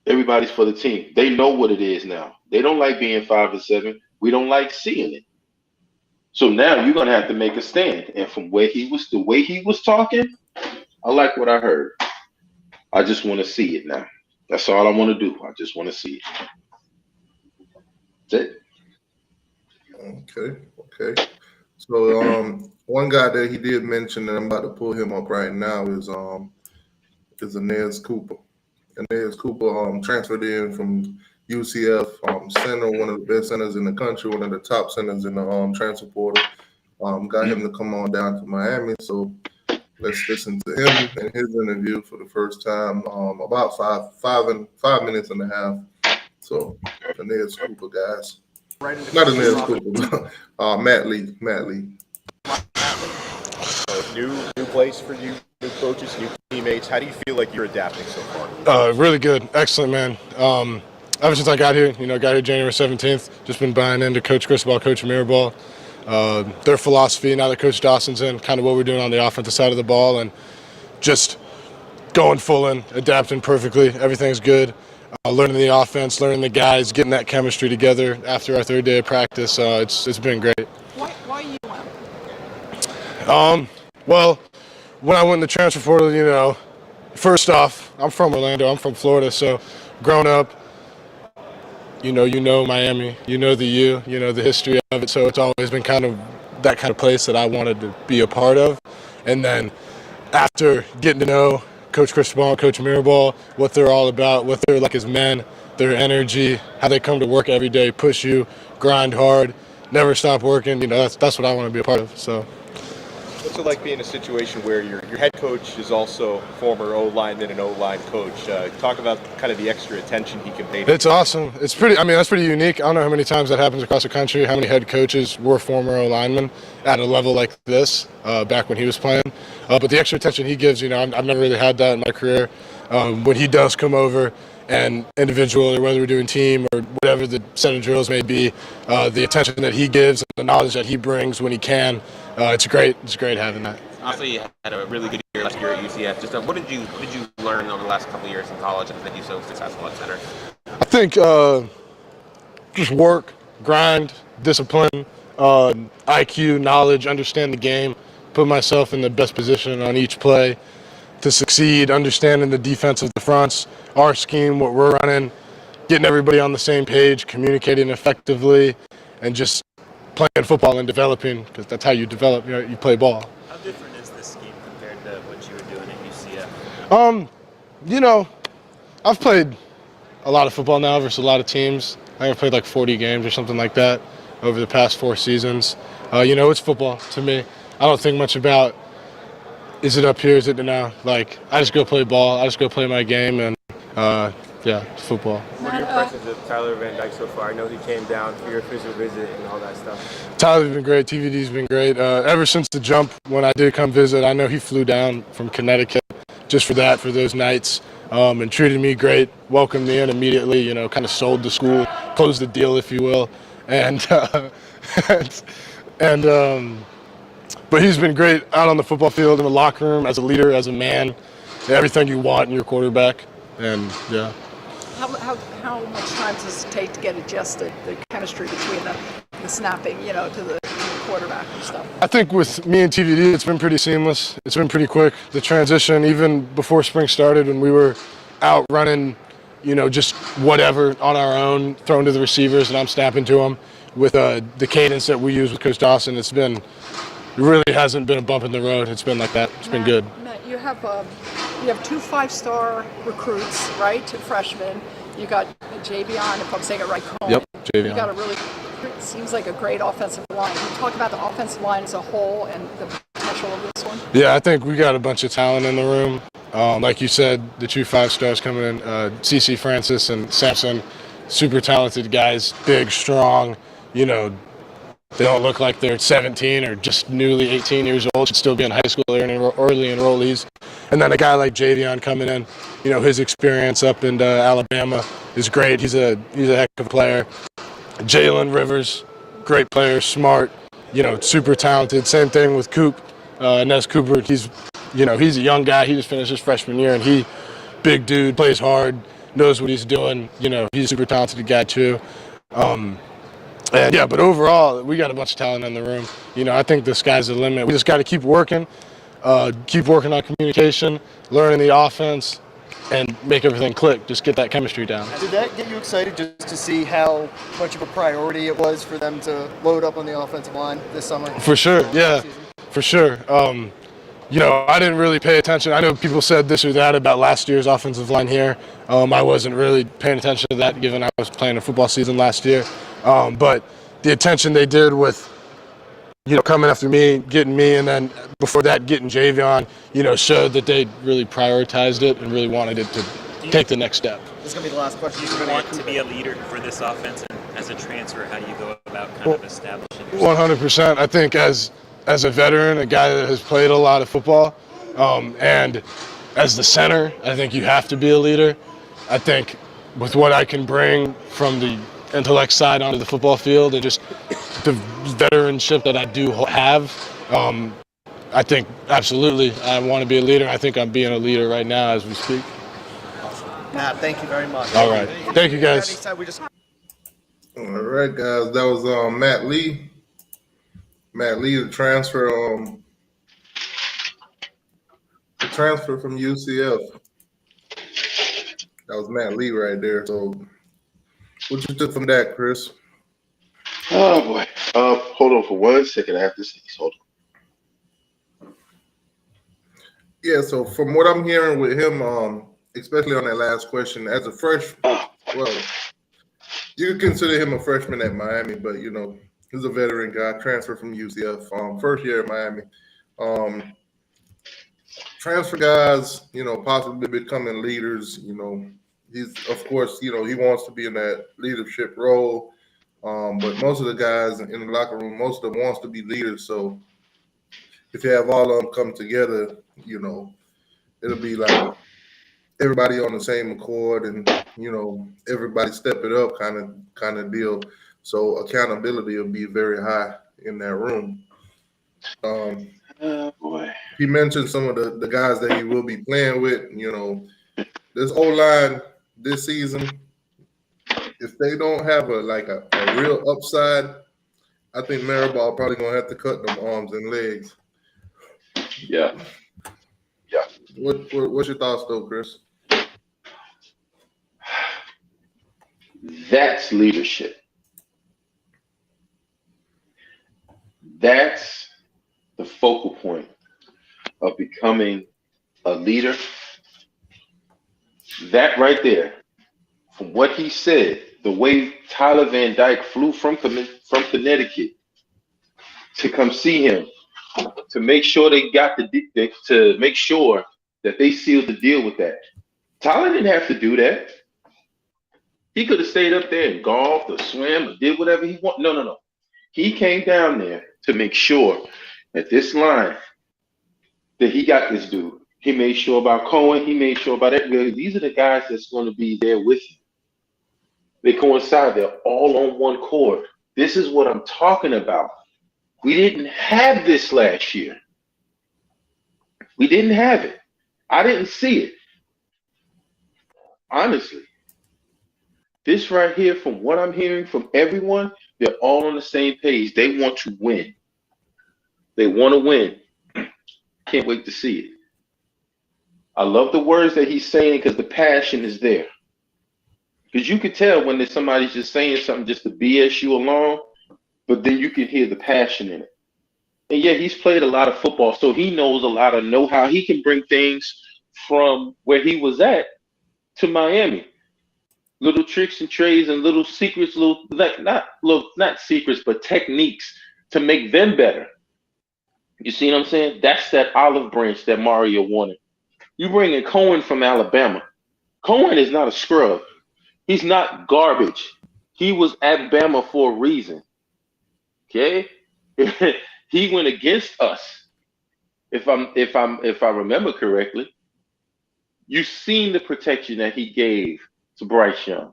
everybody's for the team. They know what it is now. They don't like being 5-7. We don't like seeing it. So now you're gonna have to make a stand. And from the way he was talking, I like what I heard. I just want to see it now. That's all I want to do. I just want to see it. That's it. Okay. So one guy that he did mention that I'm about to pull him up right now is Inez Cooper. Inez Cooper transferred in from UCF, center, one of the best centers in the country, one of the top centers in the transfer portal. Got him to come on down to Miami. So let's listen to him and his interview for the first time, about 5 minutes and a half. So Inez Cooper, guys. Not Inez Cooper, Matt Lee. New place for you, new coaches, new teammates. How do you feel like you're adapting so far? Really good. Excellent, man. Ever since I got here, January 17th, just been buying into Coach Cristobal, Coach Mirabal, their philosophy, now that Coach Dawson's in, kind of what we're doing on the offensive side of the ball, and just going full in, adapting perfectly. Everything's good. Learning the offense, learning the guys, getting that chemistry together after our third day of practice. It's been great. Why you Well, when I went in the transfer portal, first off, I'm from Orlando. I'm from Florida, so growing up, you know Miami, the U, the history of it. So it's always been kind of that kind of place that I wanted to be a part of. And then after getting to know Coach Cristobal, Coach Mirabal, what they're all about, what they're like as men, their energy, how they come to work every day, push you, grind hard, never stop working. You know, that's what I want to be a part of. So. What's it like being in a situation where your head coach is also former O-lineman and O-line coach? Talk about kind of the extra attention he can pay to It's awesome. It's pretty. I mean, that's pretty unique. I don't know how many times that happens across the country. How many head coaches were former O-linemen at a level like this back when he was playing? But the extra attention he gives, you know, I've never really had that in my career. When he does come over, and individual, or whether we're doing team or whatever the set of drills may be, the attention that he gives, the knowledge that he brings when he can, it's great. It's great having that. Obviously, you had a really good year last year at UCF. Just what did you learn over the last couple of years in college that made you so successful at center? I think just work, grind, discipline, IQ, knowledge, understand the game, put myself in the best position on each play to succeed, understanding the defense of the fronts, our scheme, what we're running, getting everybody on the same page, communicating effectively, and just playing football and developing, because that's how you develop. You know, you play ball. How different is this scheme compared to what you were doing at UCF? You know, I've played a lot of football now versus a lot of teams. I think I've played like 40 games or something like that over the past 4 seasons. You know, it's football to me. I don't think much about, is it up here, is it now? Like, I just go play ball, I just go play my game, and yeah, it's football. What are your impressions of Tyler Van Dyke so far? I know he came down for your official visit and all that stuff. Tyler's been great, TVD's been great. Ever since the jump, when I did come visit, I know he flew down from Connecticut just for that, for those nights, and treated me great, welcomed me in immediately, you know, kind of sold the school, closed the deal, if you will. And but he's been great out on the football field, in the locker room, as a leader, as a man, everything you want in your quarterback. And yeah. How much time does it take to get adjusted, the chemistry between the snapping, you know, to the quarterback and stuff? I think with me and TVD, it's been pretty seamless. It's been pretty quick. The transition, even before spring started, when we were out running, you know, just whatever on our own, thrown to the receivers, and I'm snapping to them with the cadence that we use with Coach Dawson. It really hasn't been a bump in the road. It's been like that. It's been good. Matt, you have 2 5-star recruits, right? 2 freshmen. You got Javion, if I'm saying it right, Cohen. Yep, Javion. You got it seems like a great offensive line. Can you talk about the offensive line as a whole and the potential of this one? Yeah, I think we got a bunch of talent in the room. Like you said, the 2 5-stars coming in, CC Francis and Sampson, super talented guys, big, strong, you know, they don't look like they're 17 or just newly 18 years old, should still be in high school, they're early enrollees. And then a guy like Javion coming in, you know, his experience up in Alabama is great. He's a heck of a player. Jalen Rivers, great player, smart, you know, super talented. Same thing with Coop, Inez Cooper. He's a young guy. He just finished his freshman year, and he, big dude, plays hard, knows what he's doing. You know, he's a super talented guy too. And yeah, but overall, we got a bunch of talent in the room. You know, I think the sky's the limit. We just got to keep working on communication, learning the offense, and make everything click. Just get that chemistry down. Did that get you excited just to see how much of a priority it was for them to load up on the offensive line this summer? For sure, yeah, for sure. You know, I didn't really pay attention. I know people said this or that about last year's offensive line here. I wasn't really paying attention to that, given I was playing a football season last year. But the attention they did with, you know, coming after me, getting me, and then before that getting Javion, you know, showed that they really prioritized it and really wanted it to take the next step. This is going to be the last question. Do you want to be a leader for this offense, and as a transfer, how do you go about kind of establishing yourself? 100%. I think as a veteran, a guy that has played a lot of football, and as the center, I think you have to be a leader. I think with what I can bring from the intellect side onto the football field and just the veteranship that I do have, I think absolutely I want to be a leader. I think I'm being a leader right now as we speak. Matt, thank you very much. All right. Thank you, guys. All right, guys. That was Matt Lee. Matt Lee, the transfer from UCF. That was Matt Lee right there. So, what you took from that, Chris? Oh boy. Hold on for 1 second. I have to sneeze. Hold on. Yeah. So from what I'm hearing with him, especially on that last question, as a freshman, well, you could consider him a freshman at Miami, but you know, He's a veteran guy, transferred from UCF, first year at Miami. Transfer guys, possibly becoming leaders. He's of course, he wants to be in that leadership role. But most of the guys in the locker room, most of them wants to be leaders. So if you have all of them come together, it'll be like everybody on the same accord, and everybody step it up, kind of deal. So accountability will be very high in that room. Oh boy. He mentioned some of the guys that he will be playing with. This O-line this season, if they don't have a real upside, I think Mariball probably gonna have to cut them arms and legs. Yeah. Yeah. What's your thoughts though, Chris? That's leadership. That's the focal point of becoming a leader. That right there, from what he said, the way Tyler Van Dyke flew from Connecticut to come see him, to make sure they got to make sure that they sealed the deal with that. Tyler didn't have to do that. He could have stayed up there and golfed or swam or did whatever he wanted. No. He came down there to make sure that this line, that he got this dude. He made sure about Cohen. He made sure about it. These are the guys that's going to be there with you. They coincide. They're all on one chord. This is what I'm talking about. We didn't have this last year. We didn't have it. I didn't see it. Honestly. This right here, from what I'm hearing from everyone, they're all on the same page. They want to win. They want to win. Can't wait to see it. I love the words that he's saying because the passion is there. Because you can tell when there's somebody's just saying something just to BS you along, but then you can hear the passion in it. And yeah, he's played a lot of football, so he knows a lot of know-how. He can bring things from where he was at to Miami. Little tricks and trades and little secrets, not secrets, but techniques to make them better. You see what I'm saying? That's that olive branch that Mario wanted. You bring in Cohen from Alabama. Cohen is not a scrub. He's not garbage. He was at Bama for a reason. Okay? He went against us. If I remember correctly, you've seen the protection that he gave to Bryce Young.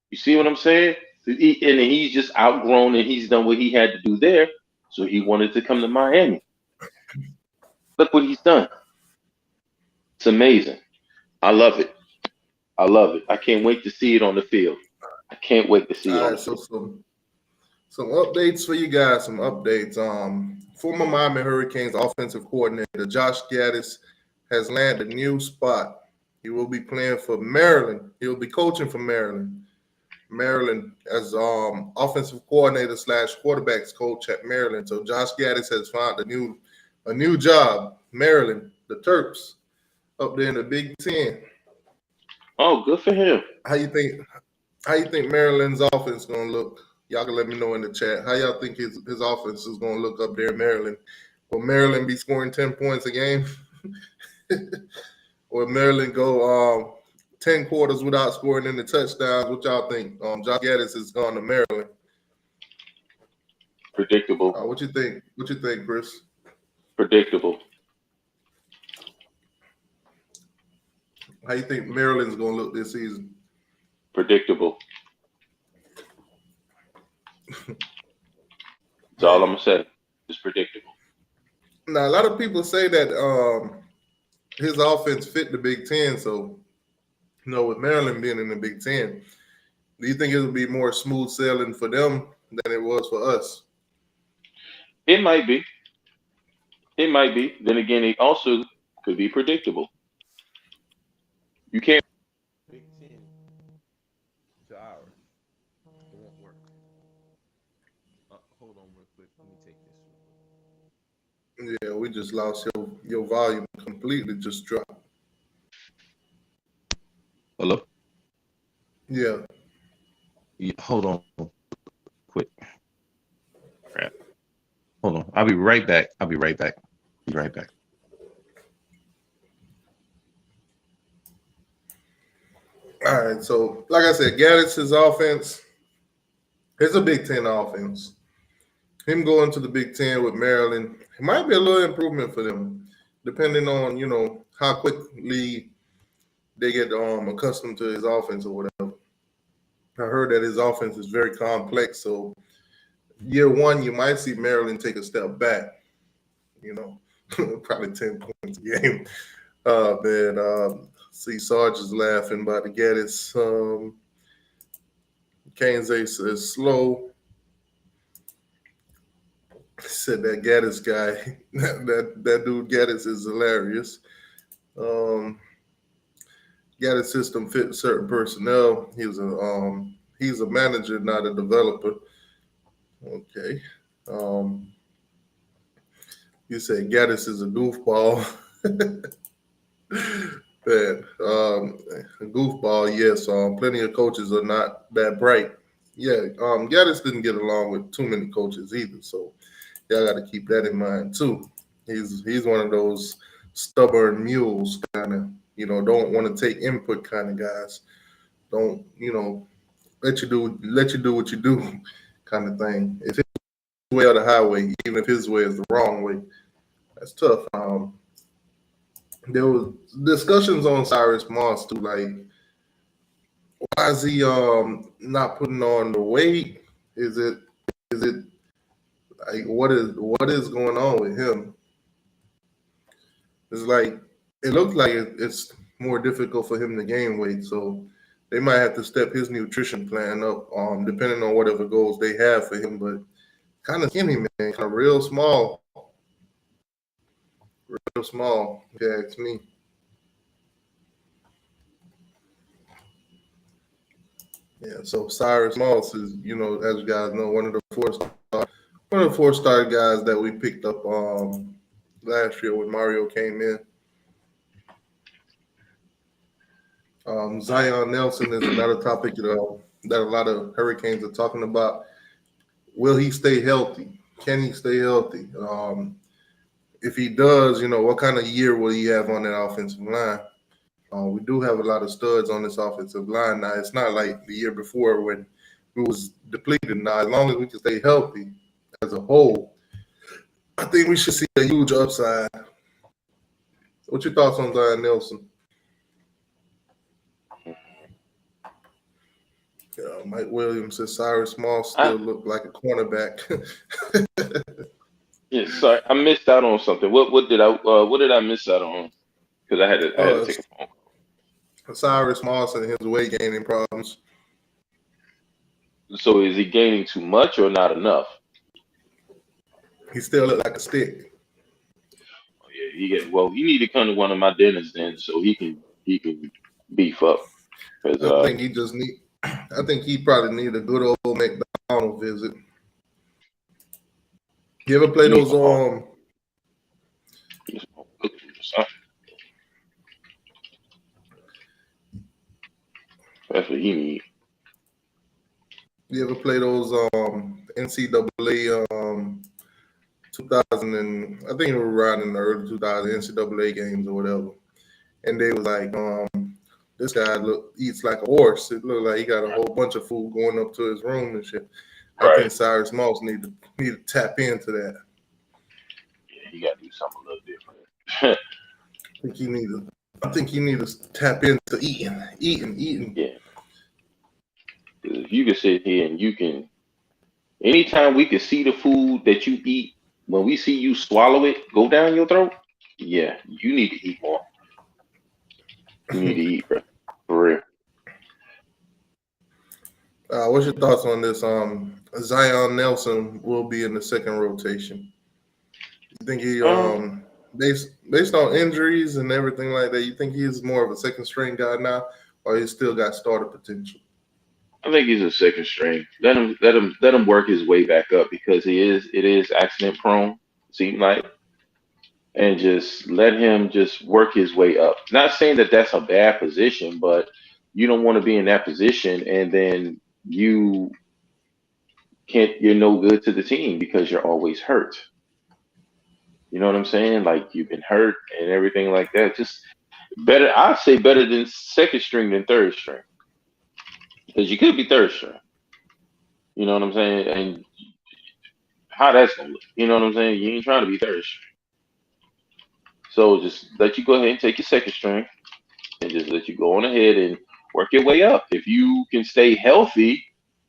You see what I'm saying? And he's just outgrown and he's done what he had to do there. So he wanted to come to Miami. Look what he's done. It's amazing. I love it. I love it. I can't wait to see it on the field. I can't wait to see it on the field. Some updates for you guys. Some updates. Former Miami Hurricanes offensive coordinator Josh Gaddis has landed a new spot. He will be playing for Maryland. He'll be coaching for Maryland. Maryland as offensive coordinator / quarterbacks coach at Maryland. So Josh Gaddis has found a new job. Maryland, the Terps, up there in the Big Ten. Oh, good for him. How you think Maryland's offense gonna look? Y'all can let me know in the chat. How y'all think his offense is gonna look up there in Maryland? Will Maryland be scoring 10 points a game? Or Maryland go 10 quarters without scoring any touchdowns? What y'all think? Josh Gaddis has gone to Maryland. Predictable. What you think? What you think, Chris? Predictable. How you think Maryland's gonna look this season? Predictable. That's all I'm gonna say. It's predictable. Now, a lot of people say that his offense fit the Big Ten. So, with Maryland being in the Big Ten, do you think it would be more smooth sailing for them than it was for us? It might be. It might be. Then again, it also could be predictable. You can't. Big Ten to ours. It won't work. Hold on real quick. Let me take this. Yeah, we just lost your volume completely. Just dropped. Hello? Yeah. Hold on quick. Hold on. I'll be right back. I'll be right back. Be right back. All right, so like I said, Gaddis's offense, it's a Big Ten offense. Him going to the Big Ten with Maryland, it might be a little improvement for them, depending on how quickly they get accustomed to his offense or whatever. I heard that his offense is very complex, so year one you might see Maryland take a step back. Probably 10 points a game. See, Sarge is laughing about the Gaddis. Kansas is slow. Said that Gaddis guy, that dude Gaddis is hilarious. Gaddis system fit certain personnel. He's a manager, not a developer. Okay. You said Gaddis is a goofball. Man, a goofball, yes. Plenty of coaches are not that bright. Yeah, Gaddis didn't get along with too many coaches either, so y'all got to keep that in mind too. He's one of those stubborn mules, kind of, don't want to take input kind of guys. Don't, let you do what you do, kind of thing. If his way or the highway, even if his way is the wrong way, that's tough. There was discussions on Cyrus Moss too, like why is he not putting on the weight? Is it like what is going on with him? It's like it looks like it's more difficult for him to gain weight, so they might have to step his nutrition plan up, depending on whatever goals they have for him. But kind of skinny, man, kind of real small, if you ask me. Yeah, so Cyrus Moss is, as you guys know, one of the four-star guys that we picked up last year when Mario came in. Zion Nelson is another topic that a lot of Hurricanes are talking about. Will he stay healthy? Can he stay healthy? If he does, what kind of year will he have on that offensive line? We do have a lot of studs on this offensive line now. It's not like the year before when we was depleted. Now, as long as we can stay healthy as a whole, I think we should see a huge upside. What's your thoughts on Zion Nelson? Mike Williams says Cyrus Moss still look like a cornerback. Yeah, sorry, I missed out on something. What did I miss out on? Because I had to take a phone call. Cyrus Moss and his weight gaining problems. So is he gaining too much or not enough? He still look like a stick. Oh, yeah, you need to come to one of my dinners then, so he can beef up. I think he probably need a good old McDonald's visit. You ever play those That's what he need. You ever play those NCAA 2000 and I think it was around in the early 2000 NCAA games or whatever, and they was like, this guy eats like a horse. It looked like he got a whole bunch of food going up to his room and shit. Right. I think Cyrus Moss need to tap into that. Yeah, he got to do something a little different. I think he need to tap into eating. Yeah. If you can sit here and you can, anytime we can see the food that you eat, when we see you swallow it, go down your throat, yeah, you need to eat more. You need to eat, bro. For real. What's your thoughts on this? Zion Nelson will be in the second rotation. You think he, based on injuries and everything like that, you think he's more of a second string guy now, or he's still got starter potential? I think he's a second string. Let him work his way back up because it is accident prone, seem like. And just let him just work his way up. Not saying that that's a bad position, but you don't want to be in that position and then you you're no good to the team because you're always hurt. You know what I'm saying? Like you've been hurt and everything like that. Just better, I'd say better than second string than third string because you could be third string. You know what I'm saying? And how that's gonna look. You know what I'm saying? You ain't trying to be third string. So just let you go ahead and take your second string and just let you go on ahead and work your way up. If you can stay healthy,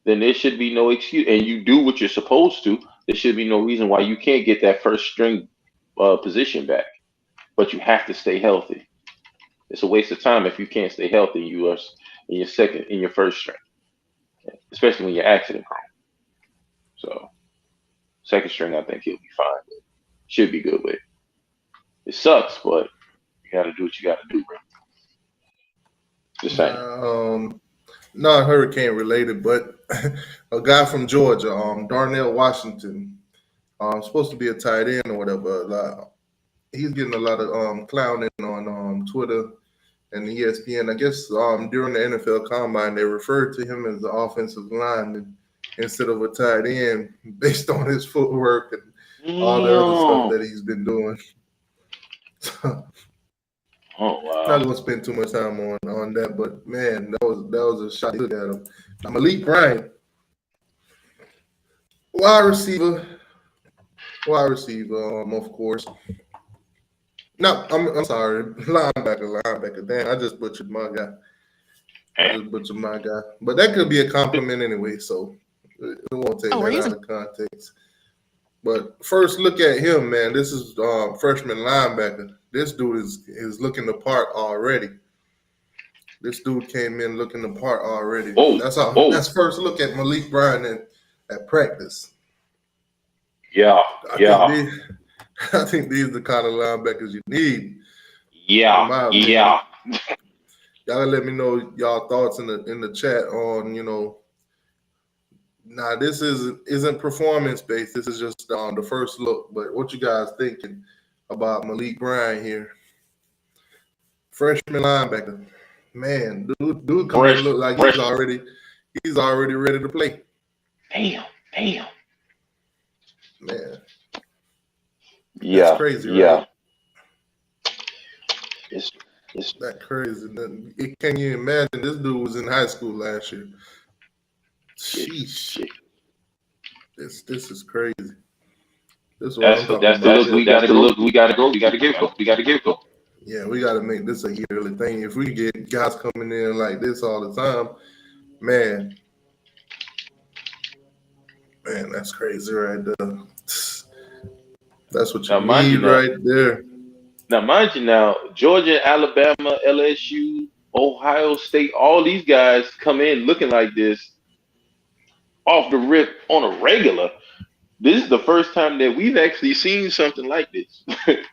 then there should be no excuse. And you do what you're supposed to. There should be no reason why you can't get that first string position back. But you have to stay healthy. It's a waste of time if you can't stay healthy. You are in your first string, especially when you're accident prone. So second string, I think he'll be fine. With. Should be good with. It sucks, but you got to do what you got to do, bro. Just saying. Not hurricane related, but a guy from Georgia, Darnell Washington, supposed to be a tight end or whatever. He's getting a lot of clowning on Twitter and ESPN. I guess during the NFL Combine, they referred to him as the offensive lineman instead of a tight end based on his footwork and all the other stuff that he's been doing. Oh wow! Not gonna spend too much time on that, but man, that was a shot. Look at him. Malik Bryant, wide receiver, of course. No, I'm sorry, linebacker. Damn, I just butchered my guy. But that could be a compliment anyway, so we won't take that out of context. But first, look at him, man. This is freshman linebacker. This dude is looking the part already. This dude came in looking the part already. That's first look at Malik Bryant at practice. Yeah. I think these are the kind of linebackers you need. Yeah. Y'all gotta let me know y'all thoughts in the chat on, Now this isn't performance based. This is just the first look. But what you guys thinking about Malik Bryant here? Freshman linebacker. Man, dude come in look like he's already ready to play. Damn. Man. Yeah. That's crazy, right? It's that crazy. Can you imagine this dude was in high school last year? Sheesh. This is crazy. This is what I'm talking about. That's the look we gotta go. We gotta give it go. Yeah, we gotta make this a yearly thing. If we get guys coming in like this all the time, man, that's crazy right there. That's what you need right there. Now, mind you, Georgia, Alabama, LSU, Ohio State, all these guys come in looking like this off the rip on a regular. This is the first time that we've actually seen something like this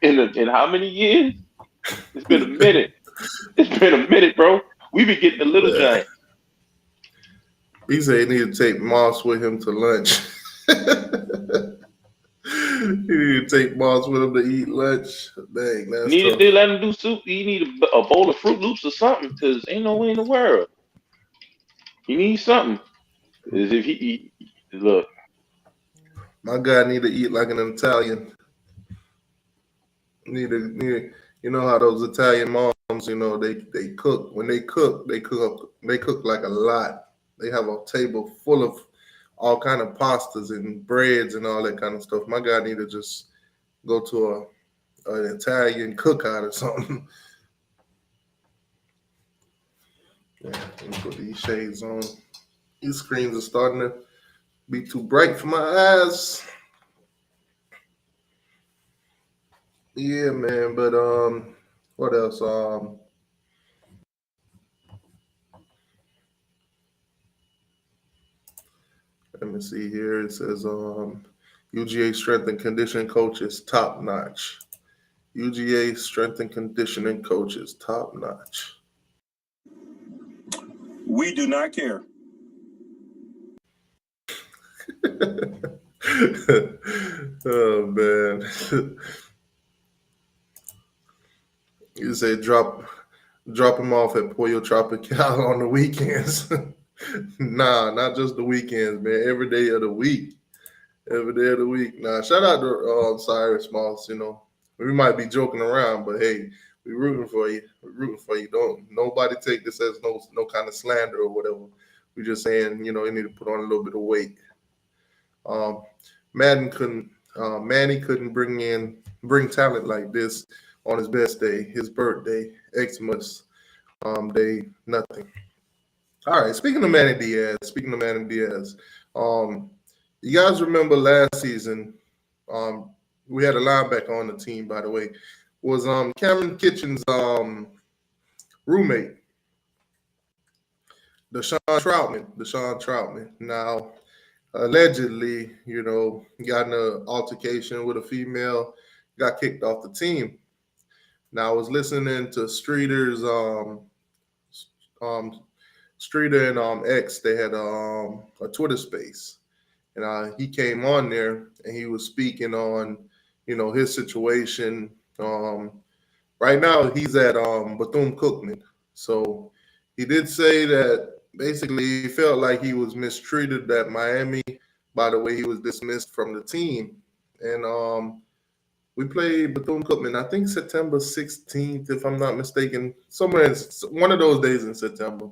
in how many years? It's been a minute. Bro. We've been getting the little giant. He said he need to take Moss with him to lunch. He need to take Moss with him to eat lunch. Dang, that's tough. To let him do soup. He need a bowl of Fruit Loops or something, because ain't no way in the world. He needs something. Because if he look. My guy need to eat like an Italian. Need you know how those Italian moms, they cook. When they cook like a lot. They have a table full of all kind of pastas and breads and all that kind of stuff. My guy need to just go to an Italian cookout or something. Yeah, let me put these shades on. These screens are starting to be too bright for my eyes. Yeah, man, but what else? Let me see here. It says UGA strength and conditioning coach is top notch. UGA strength and conditioning coach is top notch. We do not care. Oh man. You say drop him off at Pollo Tropical on the weekends. Nah, not just the weekends, man. Every day of the week. Every day of the week. Nah, shout out to Cyrus Moss. We might be joking around, but hey, we rooting for you. We're rooting for you. Don't nobody take this as no kind of slander or whatever. We're just saying, you need to put on a little bit of weight. Um, Manny couldn't bring talent like this on his best day, his birthday, Xmas day, nothing. All right. Speaking of Manny Diaz, um, you guys remember last season? Um, we had a linebacker on the team, by the way, was Cameron Kitchens' roommate, Deshaun Troutman. Now, allegedly, got in an altercation with a female, got kicked off the team. Now, I was listening to um, Streeter and X. They had a Twitter space, and he came on there and he was speaking on, his situation. Right now, he's at Bethune Cookman. So he did say that basically he felt like he was mistreated at Miami by the way he was dismissed from the team. And we played Bethune Cookman, I think September 16th, if I'm not mistaken, somewhere one of those days in September.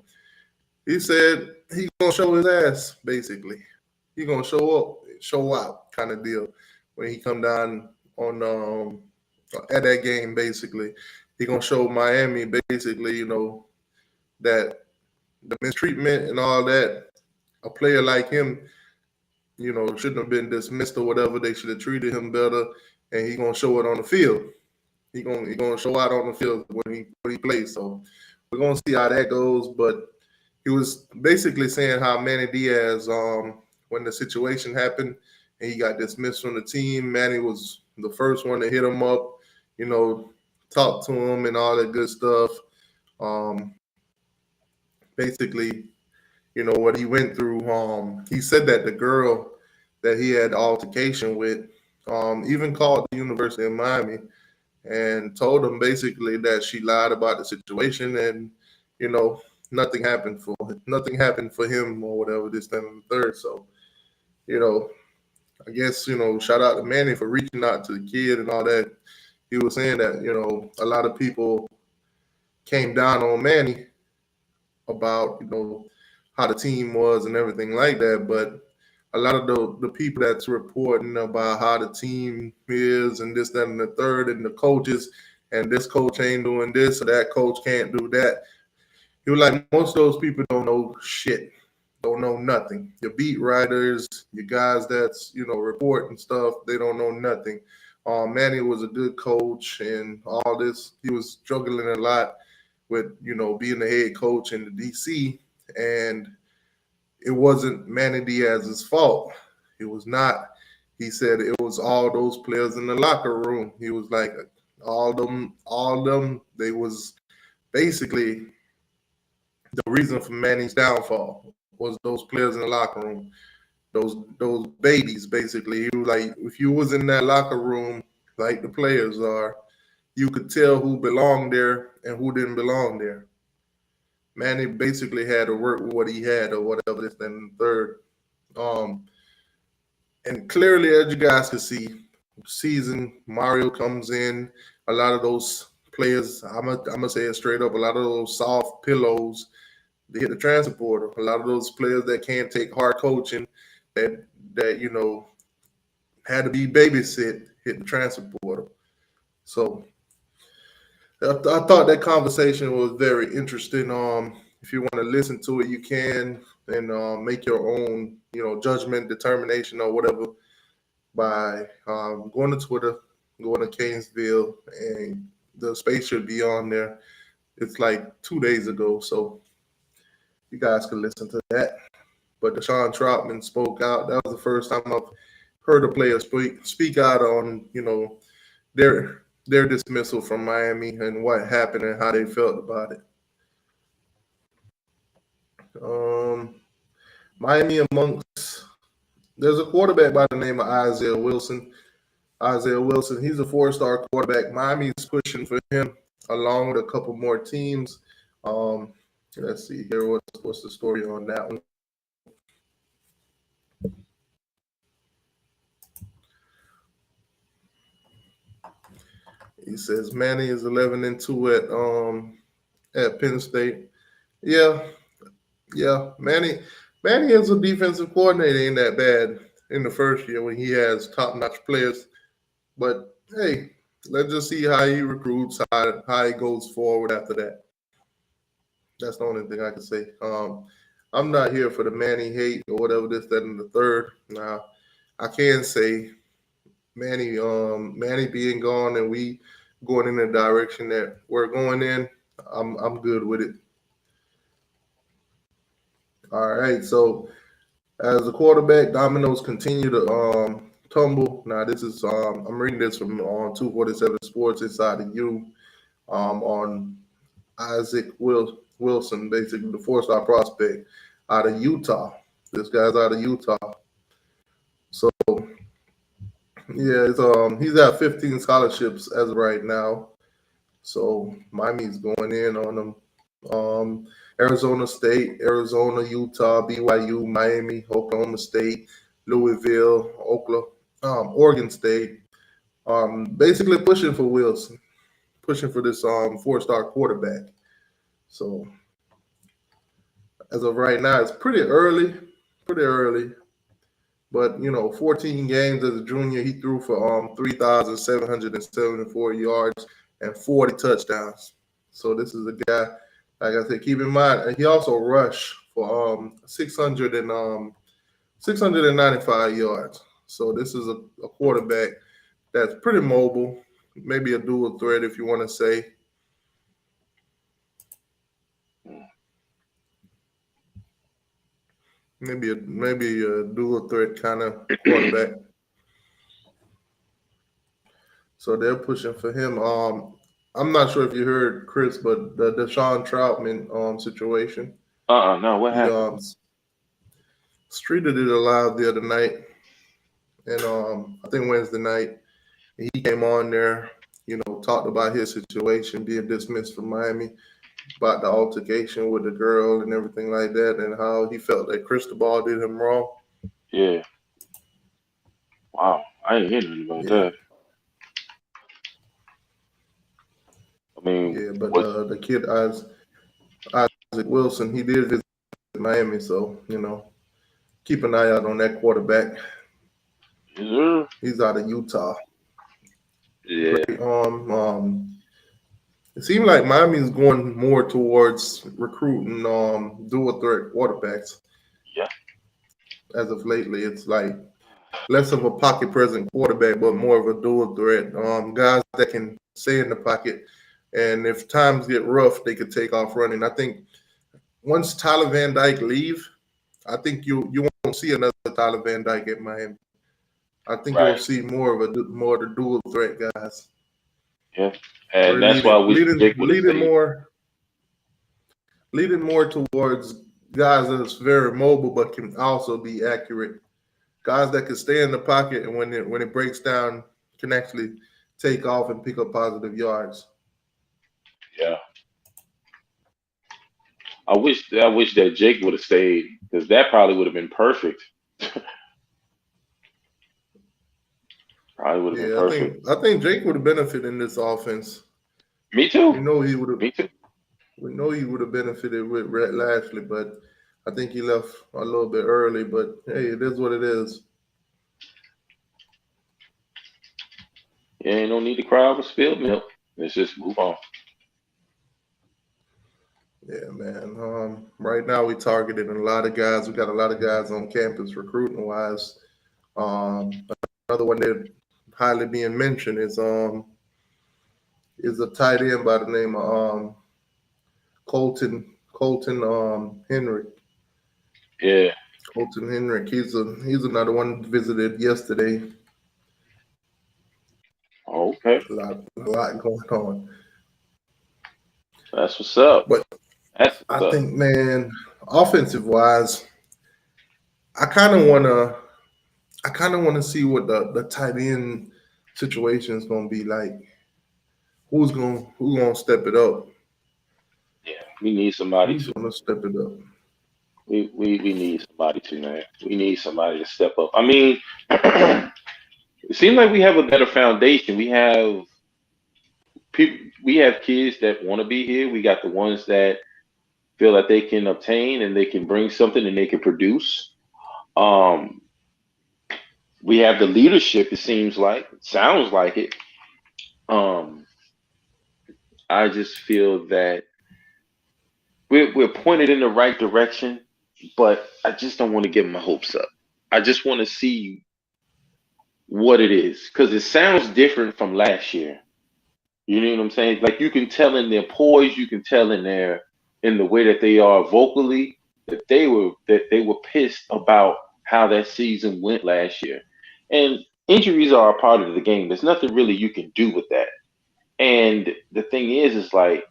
He said he's gonna show his ass, basically. He gonna show up, show out, kind of deal when he come down on at that game. Basically, he gonna show Miami, basically, that the mistreatment and all that. A player like him, shouldn't have been dismissed or whatever. They should have treated him better, and he gonna show it on the field. He gonna show out on the field when he plays. So we're gonna see how that goes, but. He was basically saying how Manny Diaz, when the situation happened and he got dismissed from the team, Manny was the first one to hit him up, talk to him and all that good stuff. Um, Basically, what he went through. He said that the girl that he had altercation with even called the University of Miami and told him basically that she lied about the situation and, you know, nothing happened for him or whatever this time and the third. So, you know, I guess, shout out to Manny for reaching out to the kid and all that. He was saying that, a lot of people came down on Manny about, how the team was and everything like that. But a lot of the people that's reporting about how the team is and this, that, and the third, and the coaches, and this coach ain't doing this or that coach can't do that. He was like, most of those people don't know shit, don't know nothing. Your beat writers, your guys that's, reporting stuff, they don't know nothing. Manny was a good coach and all this. He was struggling a lot with, being the head coach in the DC. And it wasn't Manny Diaz's fault. It was not. He said it was all those players in the locker room. He was like, all them, they was basically the reason for Manny's downfall was those players in the locker room, those babies, basically. He was like, if you was in that locker room like the players are, you could tell who belonged there and who didn't belong there. Manny basically had to work with what he had or whatever this and the third. And clearly, as you guys can see, season Mario comes in. A lot of those players, I'm gonna say it straight up, a lot of those soft pillows, they hit the transfer portal. A lot of those players that can't take hard coaching, that had to be babysit, hit the transfer portal. So I thought that conversation was very interesting. If you want to listen to it, you can, and make your own, judgment, determination, or whatever by going to Twitter, going to Canesville, and the space should be on there. It's like 2 days ago, so you guys can listen to that. But Deshaun Troutman spoke out. That was the first time I've heard a player speak out on, their dismissal from Miami and what happened and how they felt about it. Miami amongst there's a quarterback by the name of Isaiah Wilson. He's a four-star quarterback. Miami's pushing for him along with a couple more teams. Let's see here. What's the story on that one? He says Manny is 11-2 at Penn State. Yeah, yeah. Manny is a defensive coordinator. Ain't that bad in the first year when he has top notch players. But hey, let's just see how he recruits, how he goes forward after that. That's the only thing I can say. I'm not here for the Manny hate or whatever this, that, and the third. Now, I can say Manny being gone and we going in the direction that we're going in. I'm good with it. All right. So as a quarterback, dominoes continue to tumble. Now this is I'm reading this from on 247 Sports Inside of You on Isaac Wilson, basically the four-star prospect out of Utah. This guy's out of Utah. So yeah, he's got 15 scholarships as of right now. So Miami's going in on him. Arizona State, Arizona, Utah, BYU, Miami, Oklahoma State, Louisville, Oregon State. Basically pushing for Wilson, pushing for this four-star quarterback. So as of right now, it's pretty early. But 14 games as a junior, he threw for 3,774 yards and 40 touchdowns. So this is a guy, like I said, keep in mind, he also rushed for 695 yards. So this is a quarterback that's pretty mobile, maybe a dual threat if you want to say. Maybe a dual threat kind of quarterback. So they're pushing for him. I'm not sure if you heard, Chris, but the Deshaun Troutman situation. No, what He happened? streeted it alive the other night, and I think Wednesday night he came on there, talked about his situation being dismissed from Miami, about the altercation with the girl and everything like that, and how he felt that Cristobal did him wrong. Yeah. Wow, I didn't hear nothing about that. I mean, Yeah, but the kid Isaac Wilson, he did visit Miami, so keep an eye out on that quarterback. Yeah. He's out of Utah. Yeah. It seems like Miami's going more towards recruiting dual threat quarterbacks. Yeah. As of lately, it's like less of a pocket present quarterback, but more of a dual threat. Guys that can stay in the pocket, and if times get rough, they could take off running. I think once Tyler Van Dyke leave, I think you won't see another Tyler Van Dyke at Miami. I think you'll see more of the dual threat guys. Yeah, and that's why we leading more towards guys that's very mobile but can also be accurate. Guys that can stay in the pocket and when it breaks down can actually take off and pick up positive yards. Yeah. I wish that Jake would have stayed because that probably would have been perfect. Probably would have been perfect. I think Jake would have benefited in this offense. Me too. We know he would have. Me too. We know he would have benefited with Rhett Lashley, but I think he left a little bit early. But hey, it is what it is. Yeah, ain't no need to cry over spilled milk. Let's just move on. Yeah, man. Right now we targeted a lot of guys. We got a lot of guys on campus recruiting wise. Another one that highly being mentioned is a tight end by the name of Colton Henry. Yeah. Colton Henry. He's another one visited yesterday. Okay. A lot going on. That's what's up. But I think, man, offensive wise, I kind of want to see what the tight end situation is going to be like. Who's going to step it up? Yeah. We need somebody He's to. gonna step it up. We need somebody to, man. We need somebody to step up. I mean, it seems like we have a better foundation. We have people. We have kids that want to be here. We got the ones that feel that they can obtain and they can bring something and they can produce. Um, we have the leadership. It seems like, it sounds like it. Um, I just feel that we're pointed in the right direction, but I just don't want to get my hopes up. I just want to see what it is because it sounds different from last year. You know what I'm saying? Like you can tell in their poise, you can tell in the way that they are vocally that they were pissed about how that season went last year. And injuries are a part of the game. There's nothing really you can do with that. And the thing is like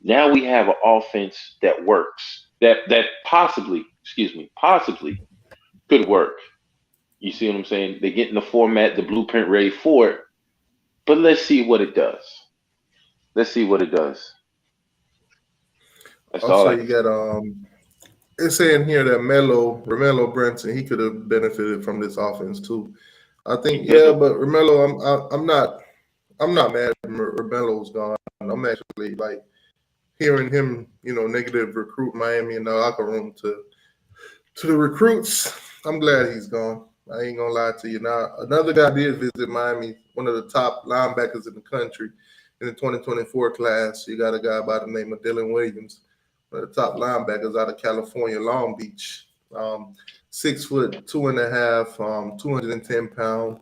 now we have an offense that works. That possibly, excuse me, possibly could work. You see what I'm saying? They get in the format, the blueprint ready for it. But let's see what it does. Let's see what it does. That's all Also, I you can say. got it's saying here that Romello Brenton, he could have benefited from this offense too. I He think, could yeah, have. but Romello, I'm not mad at Romello's gone. I'm actually like hearing him, negative recruit Miami in the locker room to the recruits. I'm glad he's gone. I ain't gonna lie to you. Now, another guy did visit Miami, one of the top linebackers in the country in the 2024 class. You got a guy by the name of Dylan Williams, one of the top linebackers out of California, Long Beach. 6'2.5", 210 pound.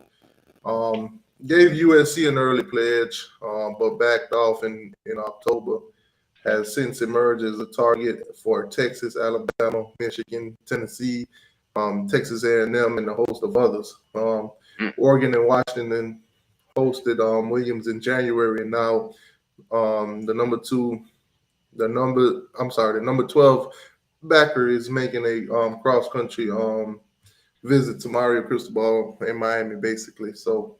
Gave USC an early pledge, but backed off in October. Has since emerged as a target for Texas, Alabama, Michigan, Tennessee, Texas A&M, and a host of others. Oregon and Washington hosted Williams in January, and now the number 12 backer is making a cross country visit to Mario Cristobal in Miami, basically. So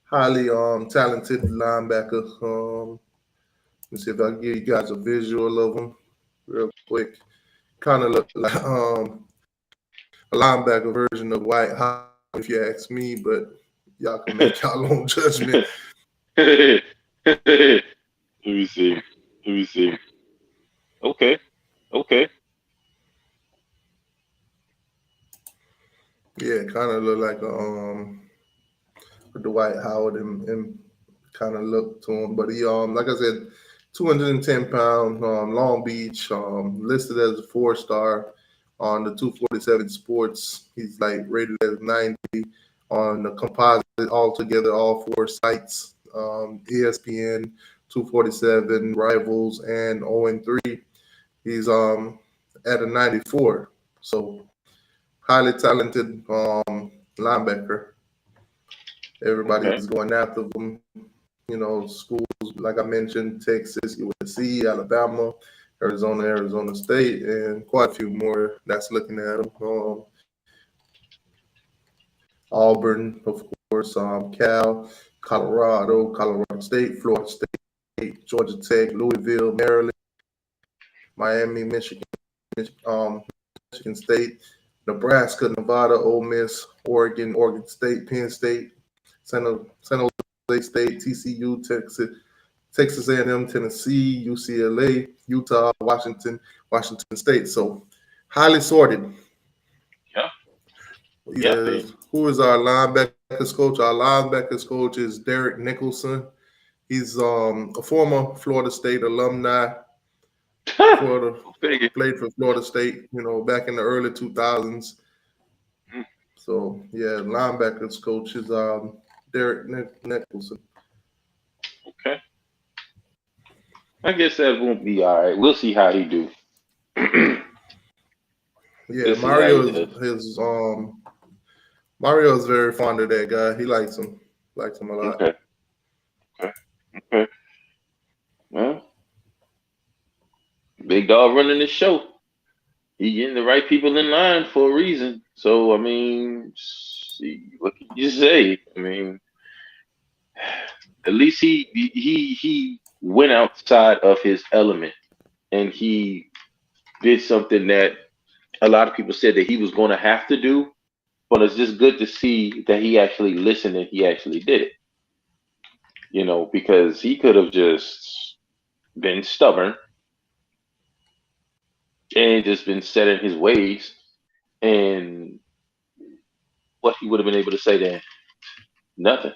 highly talented linebacker. Let's see if I can give you guys a visual of him real quick. Kind of look like a linebacker version of White Howard, if you ask me, but y'all can make y'all own judgment. Let me see. Let me see. Okay. Okay. Yeah, kind of look like Dwight Howard and kind of look to him. But he like I said, 210 pound, Long Beach, listed as a 4-star on the 247 Sports. He's like rated as 90 on the composite altogether, all 4 sites, ESPN, 247, Rivals, and 0-3. He's at a 94. So highly talented linebacker. Everybody's going after them. Schools like I mentioned, Texas, USC, Alabama, Arizona State, and quite a few more that's looking at them. Auburn, of course, Cal, Colorado State, Florida State, Georgia Tech, Louisville, Maryland, Miami, Michigan, Michigan State, Nebraska, Nevada, Ole Miss, Oregon State, Penn State, San Jose State, TCU, Texas A&M, Tennessee, UCLA, Utah, Washington State. So highly sorted. Yeah. Yes. Who is our linebackers coach? Our linebackers coach is Derek Nicholson. He's a former Florida State alumni. Played for Florida State, back in the early 2000s. So yeah, linebackers coach is Derek Nicholson. Okay. I guess that won't be all right. We'll see how he do. Yeah, Mario is very fond of that guy. He likes him. Likes him a lot. Okay. Well, big dog running the show. He getting the right people in line for a reason. So I mean, see, what can you say? I mean, at least he went outside of his element and he did something that a lot of people said that he was going to have to do, but it's just good to see that he actually listened and he actually did it. Because he could have just been stubborn and just been set in his ways, and what he would have been able to say then? Nothing.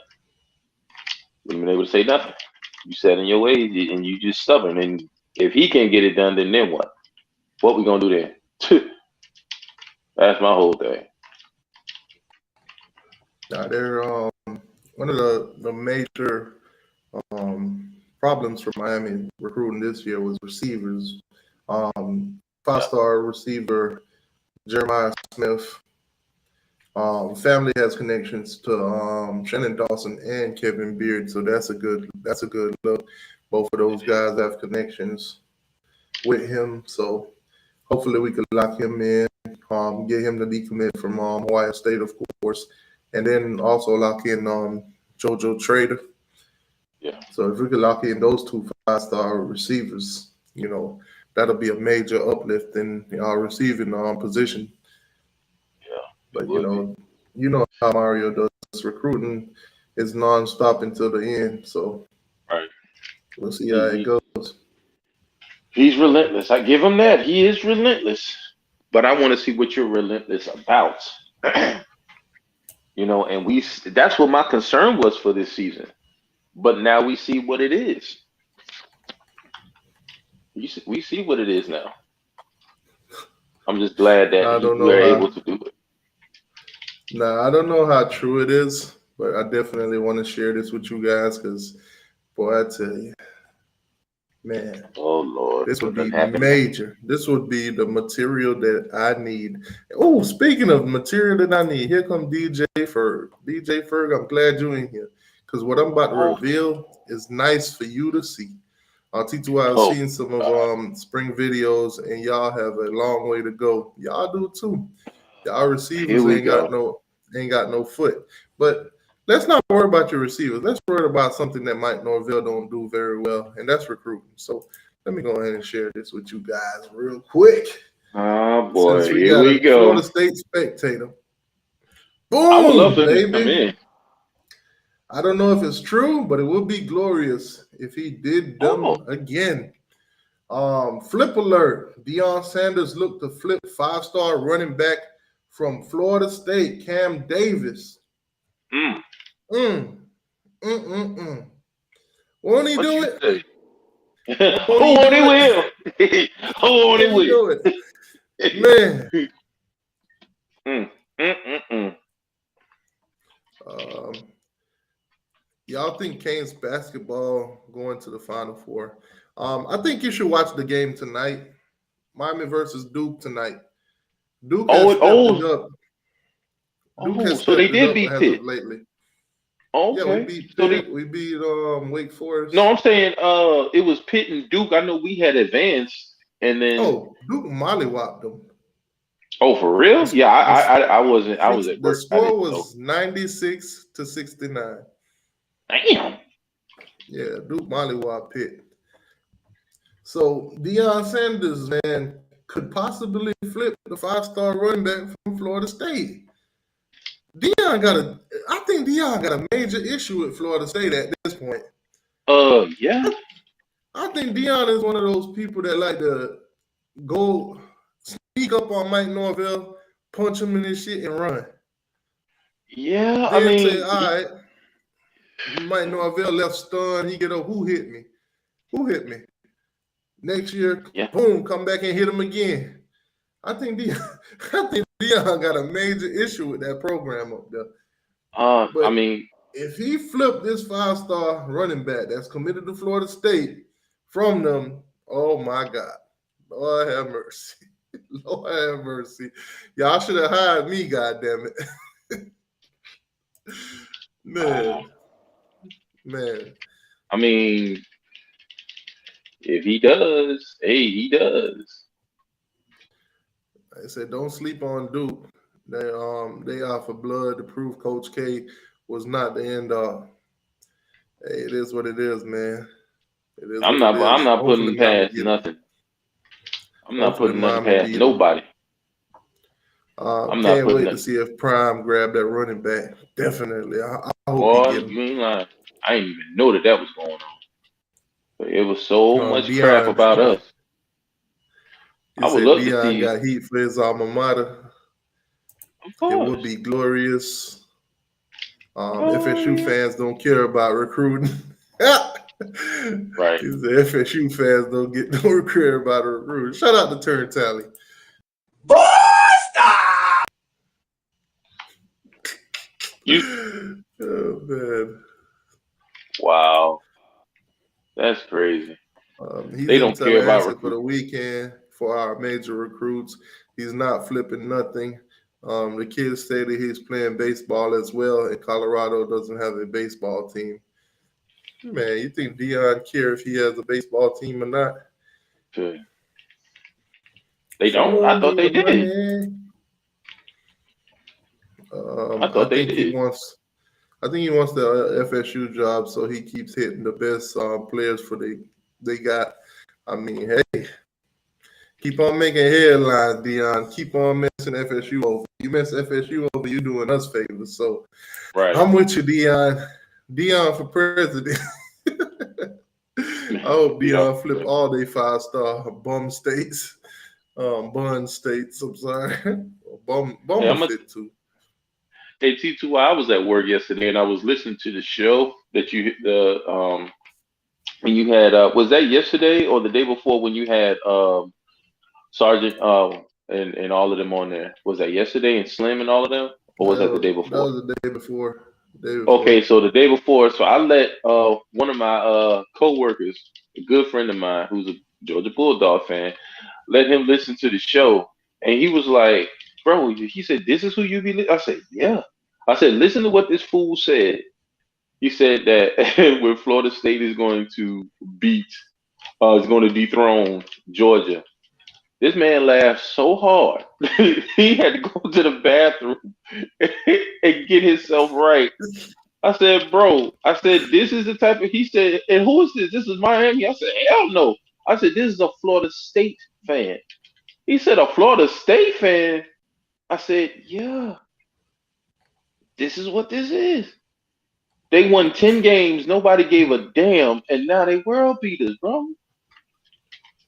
Would have been able to say nothing. You set in your ways and you just stubborn. And if he can't get it done, then what? What we gonna do then? That's my whole thing. Now, they're one of the major problems for Miami recruiting this year was receivers. Five-star receiver Jeremiah Smith. Family has connections to Shannon Dawson and Kevin Beard, so that's a good look. Both of those guys have connections with him, so hopefully we can lock him in, get him to decommit from Ohio State, of course, and then also lock in JoJo Trader. Yeah. So if we could lock in those two five-star receivers, that'll be a major uplift in our receiving position. But you know how Mario does. Recruiting is nonstop until the end. So right, we'll see how it goes. He's relentless. I give him that. He is relentless. But I want to see what you're relentless about. And that's what my concern was for this season. But now we see what it is. We see what it is now. I'm just glad that we're able to do it. Nah, I don't know how true it is, but I definitely want to share this with you guys because, boy, I tell you, man, oh Lord, this would be major. This would be the material that I need. Oh, speaking of material that I need, here come DJ Ferg. DJ Ferg, I'm glad you're in here because what I'm about to reveal is nice for you to see. T2, I've seen some of spring videos, and y'all have a long way to go. Y'all do too. Y'all receivers ain't got no foot. But let's not worry about your receivers. Let's worry about something that Mike Norvell don't do very well, and that's recruiting. So let me go ahead and share this with you guys real quick. Oh boy, Since we here got we a go. Florida State spectator. Boom, I would love for him baby. to come in. I don't know if it's true, but it would be glorious if he did them again. Flip alert. Deion Sanders looked to flip five-star running back from Florida State, Cam Davis. Won't he do it? Won't he will? Won't he will? Do it? Man. Y'all think Canes basketball going to the Final Four? I think you should watch the game tonight. Miami versus Duke tonight. Duke has stepped it up. Duke has so they stepped did it beat up as Pitt. of lately. Okay. Yeah, we beat Pitt. We beat Wake Forest. No, I'm saying it was Pitt and Duke. I know we had advanced, and then Duke mollywopped them. Oh, for real? Yeah, I wasn't. I was at The work. score was 96-69. Damn. Yeah, Duke mollywopped Pitt. So Deion Sanders, man, could possibly flip the five-star running back from Florida State. I think Deion got a major issue with Florida State at this point. Yeah. I think Deion is one of those people that like to go sneak up on Mike Norvell, punch him in his shit, and run. Yeah, Then say, all right, Mike Norvell left stunned. He get up, who hit me? Who hit me? Next year, boom, come back and hit him again. I think Deion got a major issue with that program up there. But if he flipped this five-star running back that's committed to Florida State from them, oh my God, Lord have mercy, Lord have mercy. Y'all should have hired me, goddamn it, man. If he does, hey, he does. I said, don't sleep on Duke. They are for blood to prove Coach K was not the end all. Hey, it is what it is, man. It is I'm what it not. I'm is. not putting Hopefully, it Miami past get it. nothing. I'm not Hopefully, putting nothing Miami past beat them. nobody. I'm not Can't putting wait to nothing. see if Prime grab that running back. Definitely. I hope he Boy, get him. you ain't lying. I didn't even know that was going on. But it was so much crap Dion, about us. you I would said love to Dion see. got heat for his alma mater. Of It course. would be glorious. FSU Glorious. fans don't care about recruiting. Right. He said FSU fans don't care about recruiting. Shout out to Turn Tally. Oh man. Wow. That's crazy. He's They in don't care about Tallahassee for the recruiting. weekend for our major recruits. He's not flipping nothing. The kid stated he's playing baseball as well, and Colorado doesn't have a baseball team. Man, you think Dion care if he has a baseball team or not? Good. They don't? Show I thought me they the did. money. I thought they did. I think he wants the FSU job, so he keeps hitting the best players for they got. I mean, hey, keep on making headlines, Dion. Keep on messing FSU over. You mess FSU over, you doing us favors. So Right. I'm with you, Dion. Dion for president. I hope Dion flip all they 5-star bum states, bun states. I'm sorry, bum Hey, will fit too. Hey T2, I was at work yesterday and I was listening to the show that when you had was that yesterday or the day before when you had Sergeant and all of them on there? Was that yesterday and Slim and all of them? Or was that the day That before? was the day before. Okay, so the day before, so I let one of my coworkers, a good friend of mine who's a Georgia Bulldog fan, let him listen to the show, and he was like, "Bro," he said, "This is who you be." I said, "Yeah." I said, "Listen to what this fool said." He said that when Florida State is going to is going to dethrone Georgia. This man laughed so hard he had to go to the bathroom and get himself right. I said, "Bro," I said, "This is the type of," he said, "And who is this? This is Miami." I said, "Hell no." I said, "This is a Florida State fan." He said, "A Florida State fan?" I said, "Yeah, this is what this is." They won 10 games, nobody gave a damn, and now they world beaters, bro.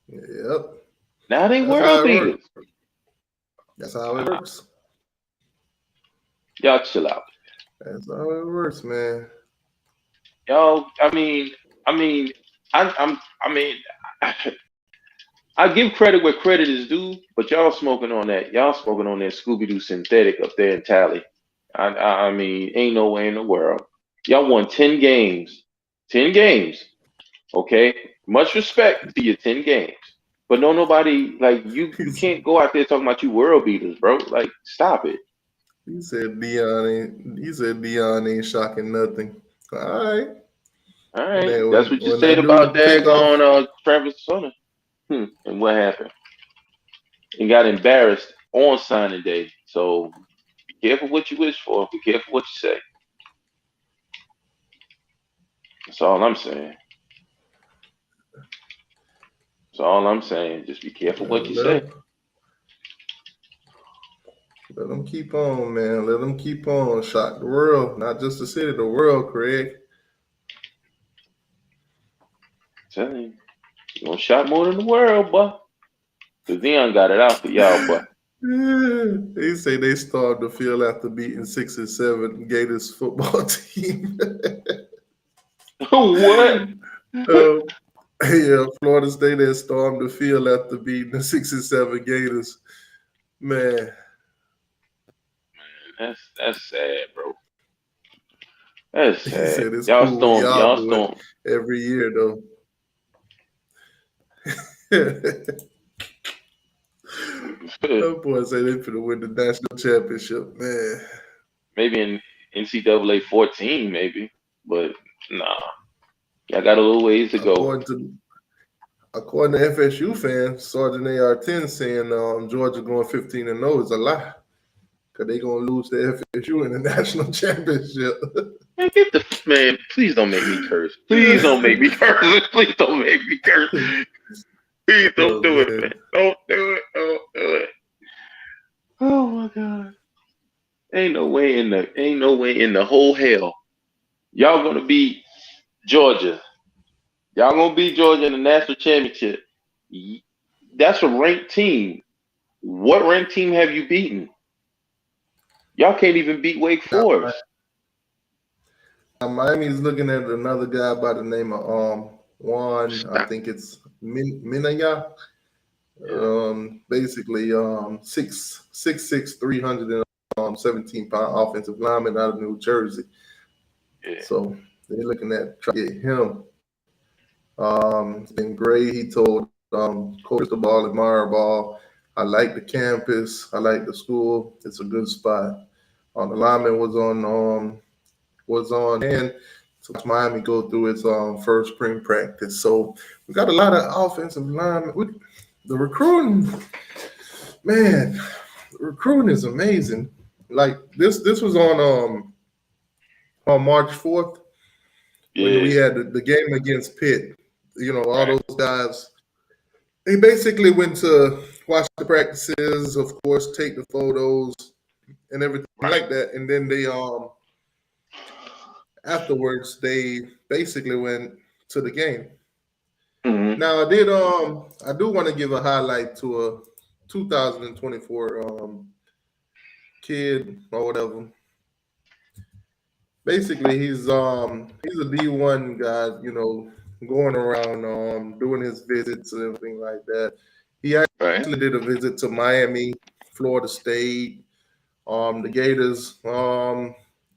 Yep. Now they That's world how it beaters. works. That's how it works. Y'all chill out. That's how it works, man. Y'all, I mean, I give credit where credit is due, but y'all smoking on that. Y'all smoking on that Scooby Doo synthetic up there in Tally. I mean, ain't no way in the world. Y'all won 10 games. 10 games. Okay? Much respect to your 10 games. But no nobody like you can't go out there talking about you world beaters, bro. Like, stop it. He said Dion ain't shocking nothing. All right. All And right. then That's what you when said that about dude take off, daggone Travis Summer. And what happened? He got embarrassed on signing day. So be careful what you wish for. Be careful what you say. That's all I'm saying. That's all I'm saying. Just be careful what you say. let them keep on, man. Let them keep on. Shock the world, not just the city, the world, Craig. Tell you, you gonna shot more than the world, boy. Cause Dion got it out for y'all, boy. They say they stormed the field after beating 6 and 7 Gators football team. What? Yeah, Florida State has stormed the field after beating the 6 and 7 Gators. Man, That's sad, bro. That's he sad. said it's Y'all cool when storm. y'all Y'all do storm. it every year, though. That boy say they finna win the national championship, man. Maybe in NCAA 14, maybe, but nah. Y'all got a little ways to go. According to FSU fans, Sergeant AR-10 saying Georgia going 15-0 is a lie. Because they going to lose to FSU in the national championship. Man, please don't make me curse. Please don't make me curse. Please don't make me curse. Please don't do it, man. Don't do it. Don't do it. Oh my God. Ain't no way in the whole hell. Y'all gonna beat Georgia. Y'all gonna beat Georgia in the national championship. That's a ranked team. What ranked team have you beaten? Y'all can't even beat Wake Forest. Miami's looking at another guy by the name of Juan. I think it's Minaya. Basically 6'6", 317-pound offensive lineman out of New Jersey. Yeah. So they're looking at trying to get him. It's been great. He told Coach the Ball and Meyer Ball, I like the campus, I like the school. It's a good spot. The lineman was on hand to watch Miami go through its first spring practice. So we got a lot of offensive linemen. The recruiting, man, the recruiting is amazing. Like this was on March 4th when we had the game against Pitt. You know, all those guys, they basically went to watch the practices, of course, take the photos and everything like that. And then they afterwards they basically went to the game. Mm-hmm. Now I do want to give a highlight to a 2024 kid or whatever. Basically, he's a D1 guy, you know, going around doing his visits and everything like that. He actually did a visit to Miami, Florida State, the Gators.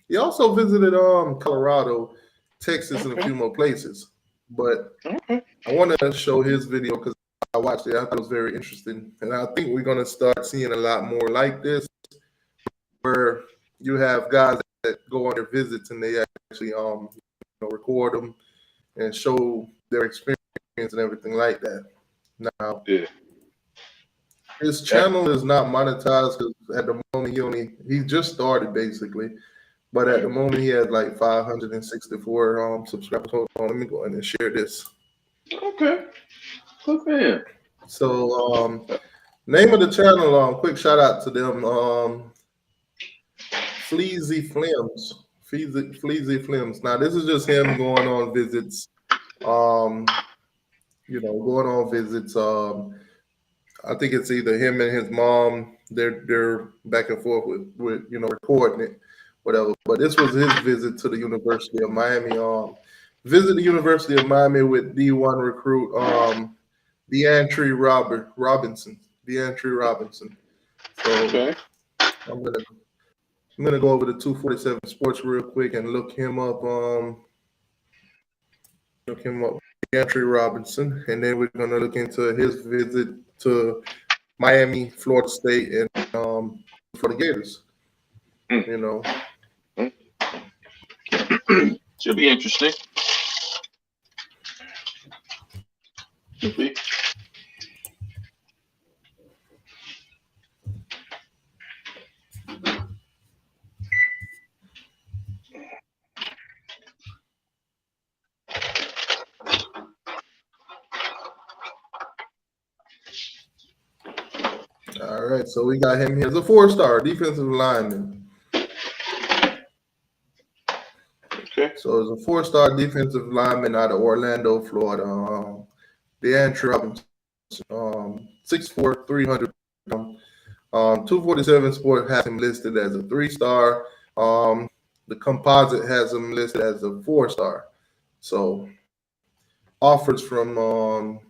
He also visited Colorado, Texas, and a few more places. But I want to show his video because I watched it. I thought it was very interesting, and I think we're going to start seeing a lot more like this, where you have guys that go on their visits and they actually record them and show their experience and everything like that. Now, his channel is not monetized because at the moment he just started basically, but at the moment he has like 564 subscribers. Hold on, let me go ahead and share this. Okay. Good man. So name of the channel, quick shout out to them. Fleazy Flims. Fleazy Flims. Now this is just him going on visits. Going on visits. I think it's either him and his mom. They're back and forth with recording it, whatever. But this was his visit to the University of Miami. Visit the University of Miami with D1 recruit DeAndre Robinson. DeAndre Robinson. So I'm gonna go over to 247 Sports real quick and look him up. DeAndre Robinson, and then we're gonna look into his visit to Miami, Florida State, and for the Gators. You know, should be interesting. Should be. All right, so we got him here as a 4-star defensive lineman. Okay. So as a 4-star defensive lineman out of Orlando, Florida. DeAndre Robinson, 6'4", 300. 247 Sport has him listed as a 3-star. The composite has him listed as a 4-star. So offers from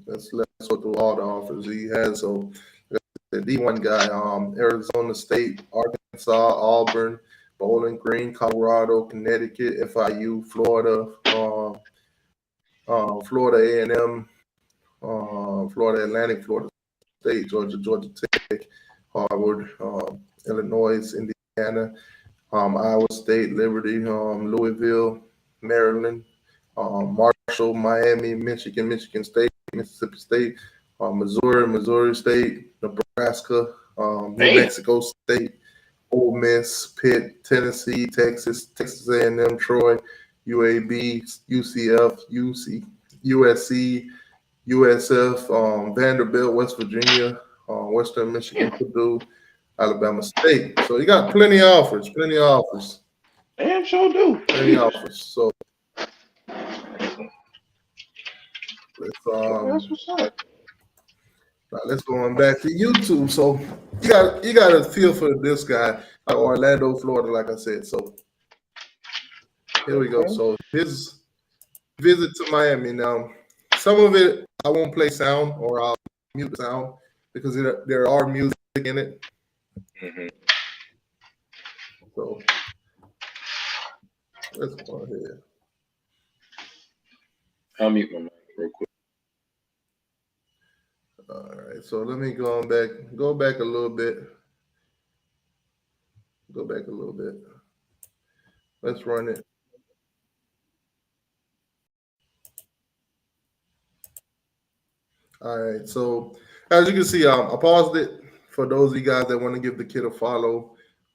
let's go through all the offers he has. So the D1 guy, Arizona State, Arkansas, Auburn, Bowling Green, Colorado, Connecticut, FIU, Florida, Florida A&M, Florida Atlantic, Florida State, Georgia Tech, Harvard, Illinois, Indiana, Iowa State, Liberty, Louisville, Maryland, Marshall, Miami, Michigan State, Mississippi State, Missouri State, Nebraska, New Mexico State, Ole Miss, Pitt, Tennessee, Texas, Texas A&M, Troy, UAB, UCF, USC, USF, Vanderbilt, West Virginia, Western Michigan, Purdue, Alabama State. So you got plenty of offers, Damn, sure do. plenty of offers. So let's That's what's up. now let's go on back to YouTube. So you got a feel for this guy, Orlando, Florida, like I said. So here we go. So his visit to Miami. Now, some of it I won't play sound or I'll mute the sound because there are music in it. So let's go ahead. I'll mute my mic real quick. All right. So let me go back a little bit. Go back a little bit. Let's run it. All right. So as you can see, I paused it for those of you guys that want to give the kid a follow.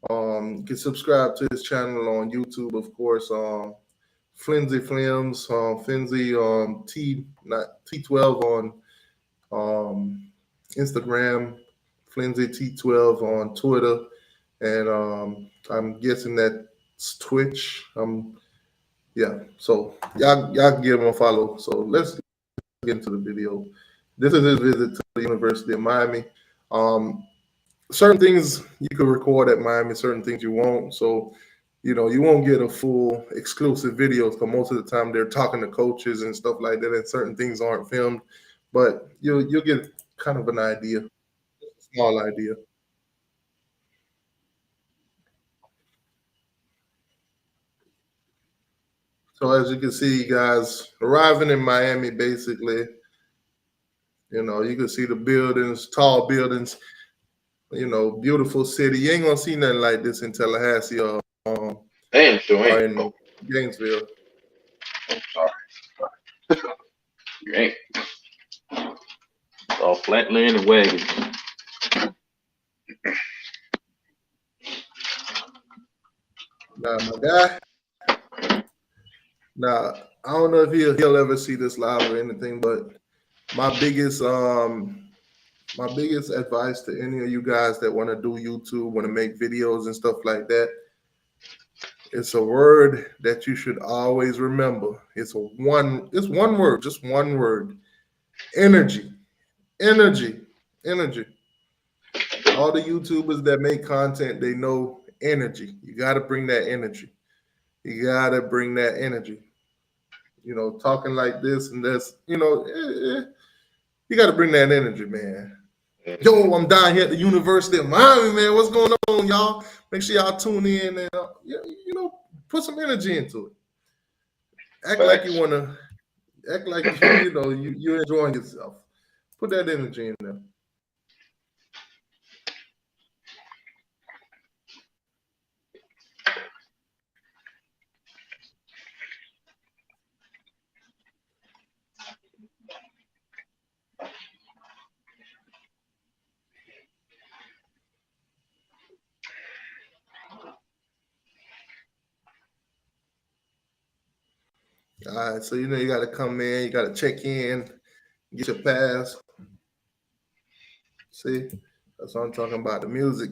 You can subscribe to his channel on YouTube, of course. Flimsy Flims, Flimsy T12 on Instagram, Flimsy T12 on Twitter, and I'm guessing that's Twitch. Yeah. So y'all can give him a follow. So let's get into the video. This is his visit to the University of Miami. Certain things you can record at Miami, certain things you won't. So, you won't get a full exclusive video because most of the time they're talking to coaches and stuff like that, and certain things aren't filmed. But you'll get kind of an idea, a small idea. So as you can see, guys, arriving in Miami, basically, you can see the buildings, tall buildings, beautiful city. You ain't gonna see nothing like this in Tallahassee or Damn, sure or ain't. in Gainesville. I'm sorry. You ain't. It's all flat land and wagons. Now, my guy. Now, I don't know if he'll ever see this live or anything, but my biggest advice to any of you guys that want to do YouTube, want to make videos and stuff like that, it's a word that you should always remember. It's one word, just one word. Energy. Energy. Energy. All the YouTubers that make content, they know energy. You got to bring that energy. You got to bring that energy. Talking like this and this, you got to bring that energy, man. Yo, I'm down here at the University of Miami, man. What's going on, y'all? Make sure y'all tune in and put some energy into it. Act like you want to. Act like you're enjoying yourself. Put that energy in there. All right, so you got to come in, you got to check in, get your pass. See, that's what I'm talking about. The music.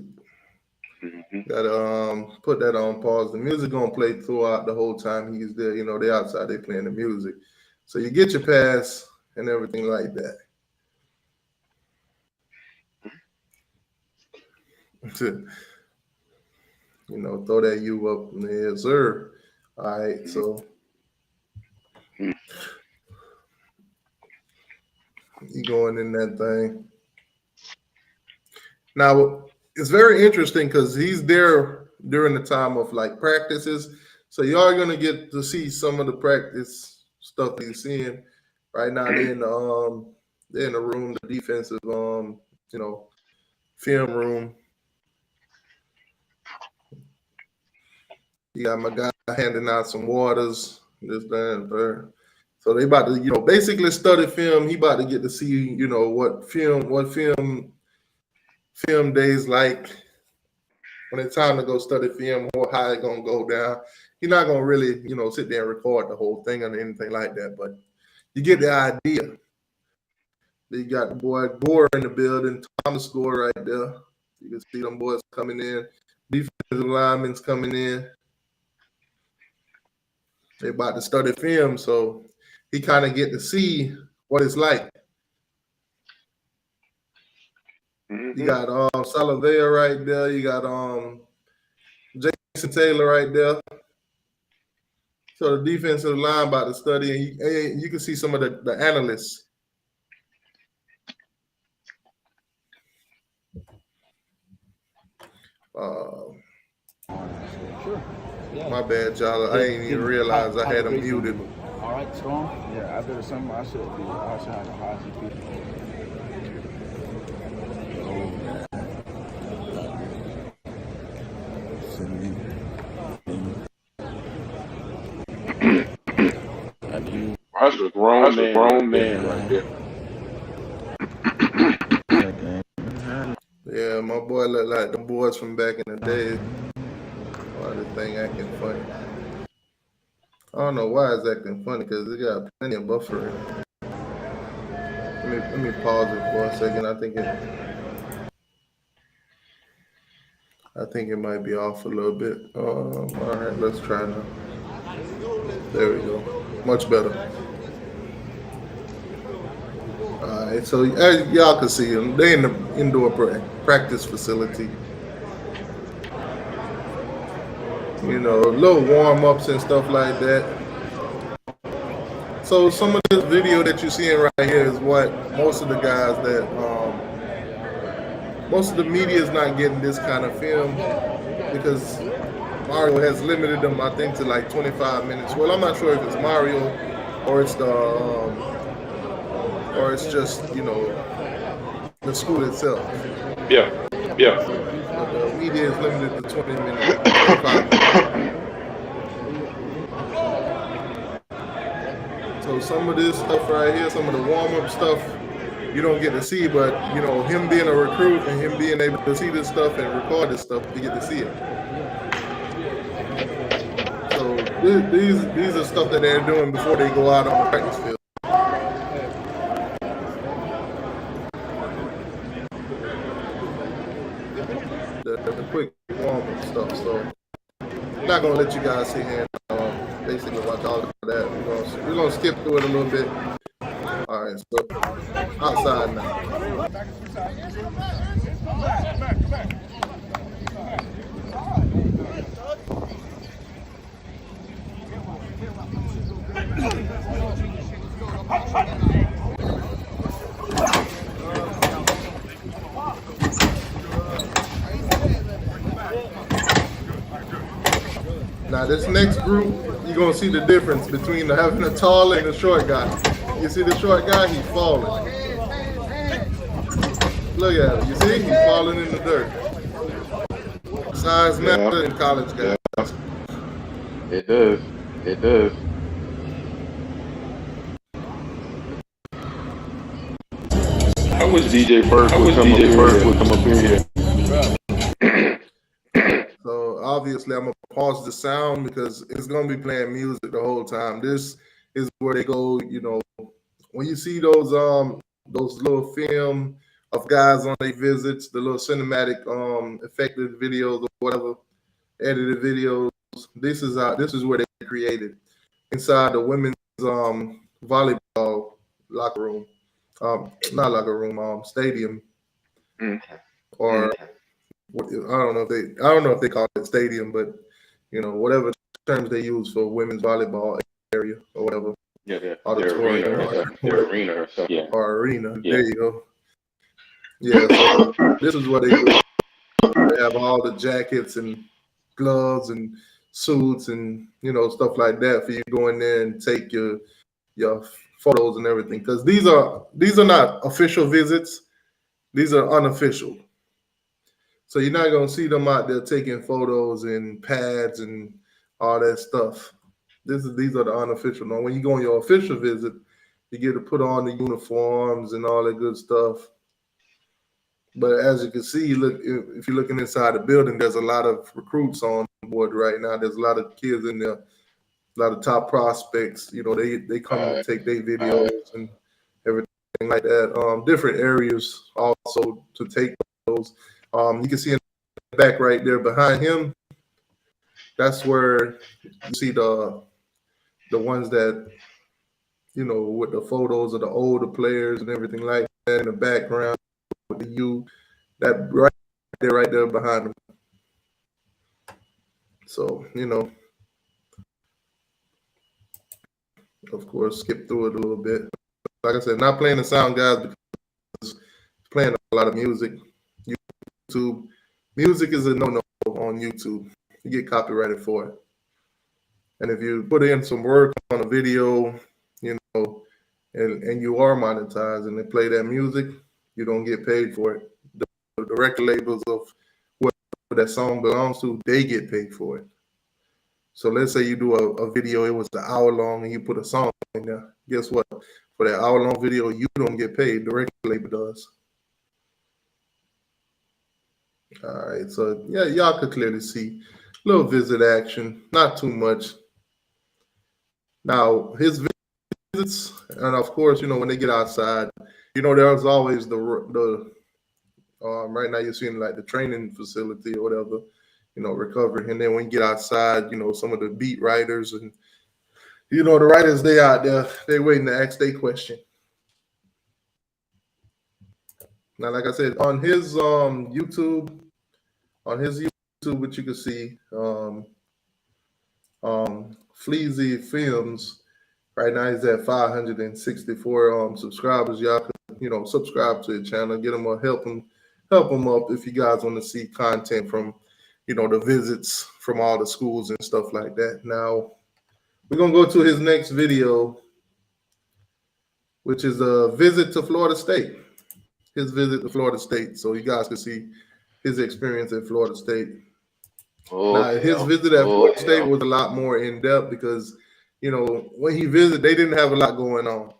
Got to put that on pause. The music gonna play throughout the whole time he's there. They outside, they playing the music. So you get your pass and everything like that. Throw that U up in the air, sir. All right, so you going in that thing. Now, it's very interesting because he's there during the time of like practices. So you are gonna get to see some of the practice stuff he's seeing. Right now they're in the room, the defensive film room. You got my guy handing out some waters, this, that, and there. So they about to, basically study film. He about to get to see, what film days like when it's time to go study film or how it's gonna go down. He's not gonna really, sit there and record the whole thing or anything like that. But you get the idea. You got the boy Gore in the building, Thomas Gore right there. You can see them boys coming in, defensive linemen coming in. They about to study film, so he kind of get to see what it's like. You got Salavea right there. You got Jason Taylor right there. So the defensive line about to study, and you can see some of the analysts. My bad, y'all. I ain't even realize I had him muted. All right, Storm. Yeah, after the summer, I should have had a high GP. That's a grown man right there. Yeah, my boy look like the boys from back in the day. Why the thing acting funny? I don't know why it's acting funny because it got plenty of buffering. Let me pause it for a second. I think it might be off a little bit. All right, let's try now. There we go. Much better. All right, so as y'all can see them, they in the indoor practice facility. Little warm-ups and stuff like that. So some of this video that you're seeing right here is what most of the guys that most of the media is not getting this kind of film because Mario has limited them, I think, to like 25 minutes. Well, I'm not sure if it's Mario or it's just the school itself. Yeah. But the media is limited to 20 minutes. 25 minutes. So some of this stuff right here, some of the warm-up stuff, you don't get to see, but him being a recruit and him being able to see this stuff and record this stuff, you get to see it. So these are stuff that they're doing before they go out on the practice field. The quick warm-up stuff. So I'm not gonna let you guys sit here and basically watch all of that. We're gonna skip through it a little bit. All right, so outside now. Now this next group, you're gonna see the difference between having a tall and a short guy. You see the short guy, he's falling. Look at him, you see, he's falling in the dirt. Size matters in college, guys. It does. I wish DJ First would come up in here. So obviously I'm gonna pause the sound because it's gonna be playing music the whole time. This is where they go, when you see those little film of guys on their visits, the little cinematic effective videos or whatever, edited videos. This is where they created inside the women's volleyball locker room. Not locker room, stadium. Or I don't know if they call it stadium, but whatever terms they use for women's volleyball area or whatever. Yeah, auditorium their arena or something. Yeah. Or arena. Yeah. There you go. Yeah, so this is what they do. They have all the jackets and gloves and suits and stuff like that for you to go in there and take your photos and everything. Because these are not official visits. These are unofficial. So you're not gonna see them out there taking photos and pads and all that stuff. These are the unofficial. Now, when you go on your official visit, you get to put on the uniforms and all that good stuff. But as you can see, look, if you're looking inside the building, there's a lot of recruits on board right now. There's a lot of kids in there, a lot of top prospects. You know, they come to take their videos and everything like that. Different areas also to take those. You can see in the back right there behind him, that's where you see the ones that, you know, with the photos of the older players and everything like that in the background with the youth, that right there behind them. So, you know, of course, skip through it a little bit. Like I said, not playing the sound, guys, because playing a lot of music. YouTube music is a no-no on YouTube. You get copyrighted for it. And if you put in some work on a video, you know, and you are monetized and they play that music, you don't get paid for it. The record labels of what that song belongs to, they get paid for it. So let's say you do a video, it was an hour long, and you put a song in there. Guess what? For that hour long video, you don't get paid. The record label does. All right, so yeah, y'all could clearly see a little visit action, not too much. Now, his visits, and of course, you know, when they get outside, you know, there's always the right now you're seeing like the training facility or whatever, you know, recovery. And then when you get outside, you know, some of the beat writers and, you know, the writers, they out there, they waiting to ask their question. Now, like I said, on his YouTube, what you can see, Fleazy Films, right now he's at 564 subscribers. Y'all could, you know, subscribe to the channel, get him or help him up if you guys want to see content from, you know, the visits from all the schools and stuff like that. Now, we're going to go to his next video, which is a visit to Florida State. His visit to Florida State, so you guys can see his experience at Florida State. Now, his visit at Florida State was a lot more in depth because, you know, when he visited, they didn't have a lot going on.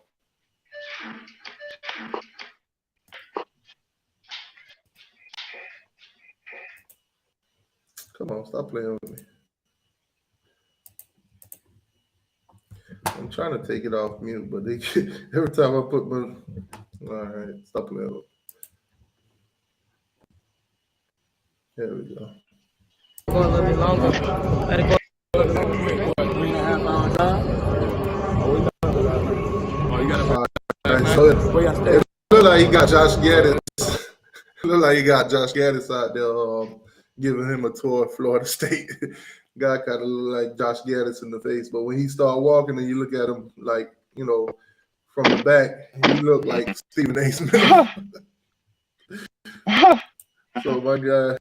Come on, stop playing with me. I'm trying to take it off mute, but they every time I put my, all right, stop playing with me. There we go. Go a little bit longer. Let it go a little bit longer. 3.5 hour drive. Oh, you got to. So it look like he got Josh Gaddis. Look like he got Josh Gaddis out there giving him a tour of Florida State. Guy kind of look like Josh Gaddis in the face, but when he start walking and you look at him like, you know, from the back, he look like Stephen A. Smith. So my guy.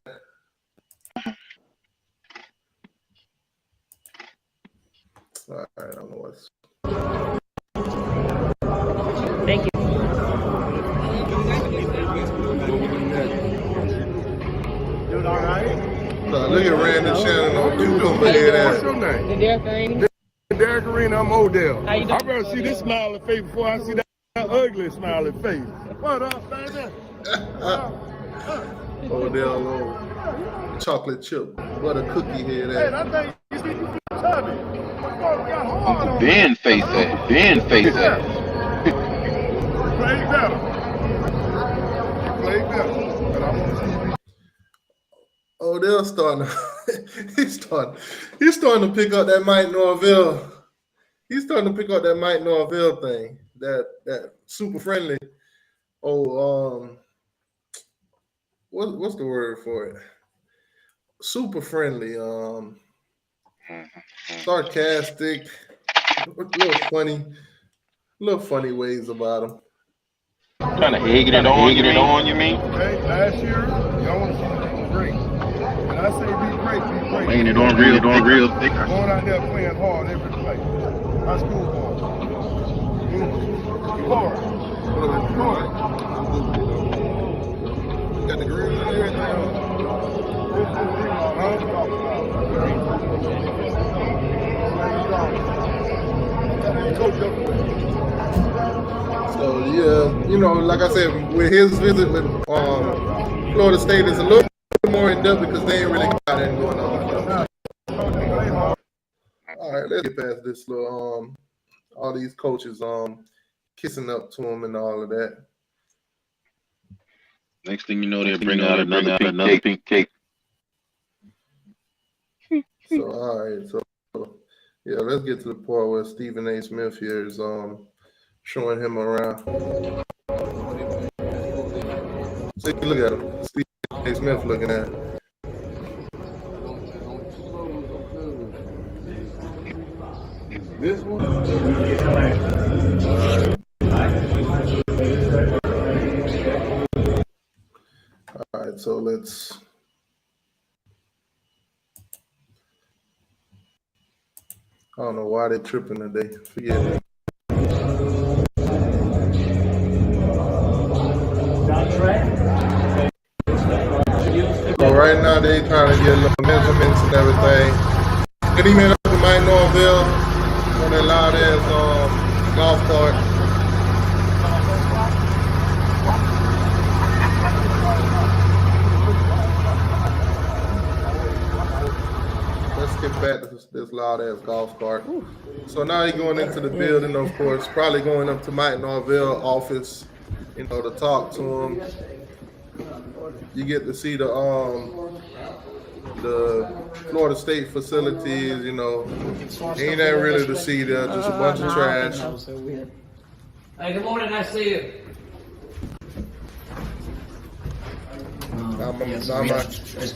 All right, I don't know what's. Thank you. Doing all right? Look at Randy Shannon on YouTube. What's your name? Derek Arena, I'm Odell. How you doing? I'd rather see this smiling face before I see that ugly smiling face. What up, baby? Odell on chocolate chip. What a cookie head Hey, at. I think you see you chubby. Ben face that. Ben face that. Play better. Play better. But I want to see you. Odell starting to, he's starting to pick up that Mike Norvell. He's starting to pick up that Mike Norvell thing. That super friendly. What's the word for it? Super friendly. Sarcastic. Little funny ways about him. Trying to egg it on, you mean? Okay, last year, y'all want to see me great. And I say be great. Laying it on real thick. Going out there playing hard every play. High school ball. Hard. Got the green and everything. So Yeah, you know, like I said, with his visit with Florida State is a little bit more in depth because they ain't really got anything going on. All right, let's get past this little all these coaches kissing up to him and all of that. Next thing you know, they'll bring out another pink cake. So all right, so yeah, let's get to the part where Stephen A. Smith here is showing him around. See, look at him, Stephen A. Smith looking at him. This one? All right, so let's. I don't know why they're tripping today. Forget it. So right now they trying to get a little measurements and everything. Good evening up to Mike Norville on that loud ass golf cart. Let's get back to this loud ass golf cart. So now he's going into the building, of course, probably going up to Mike Norville's office, you know, to talk to him. You get to see the Florida State facilities, you know, ain't that really to see there, just a bunch of trash. Hey, good morning, nice to see you.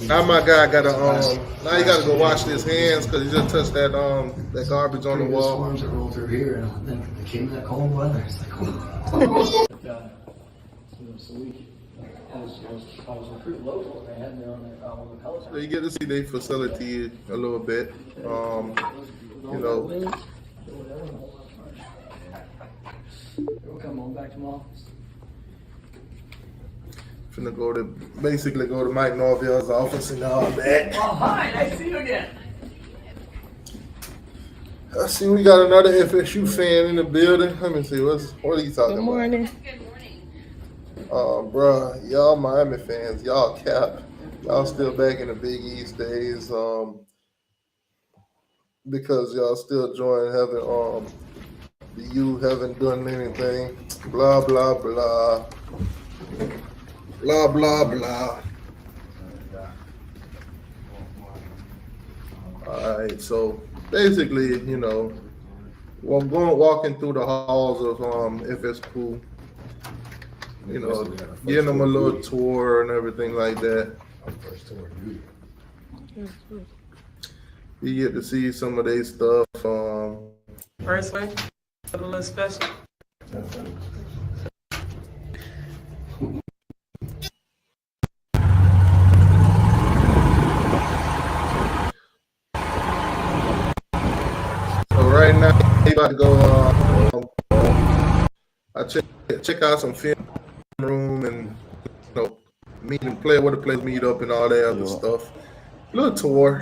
Now my guy got now he got to go wash his hands because he just touched that that garbage on the wall. Storms that roll through here, and then it came that cold weather. It's like, oh. So I was recruiting local, and they had me on the college. So you get to see their facility a little bit, you know. We'll come on back to my office. Finna basically go to Mike Norville's office and all that. Oh, hi, nice to see you again. I see we got another FSU fan in the building. Let me see, what are you talking about? Good morning. Bruh, y'all Miami fans, y'all cap. Y'all still back in the Big East days, because y'all still having the U haven't done anything. Blah blah blah. Blah blah blah. All right, so basically, you know, walking through the halls of FSU, you know, getting them a little tour and everything like that. You get to see some of their stuff. First one, a little special. So right now, they about to go. I check out some film room and, you know, meet and play where the players meet up and all that other stuff. Little tour.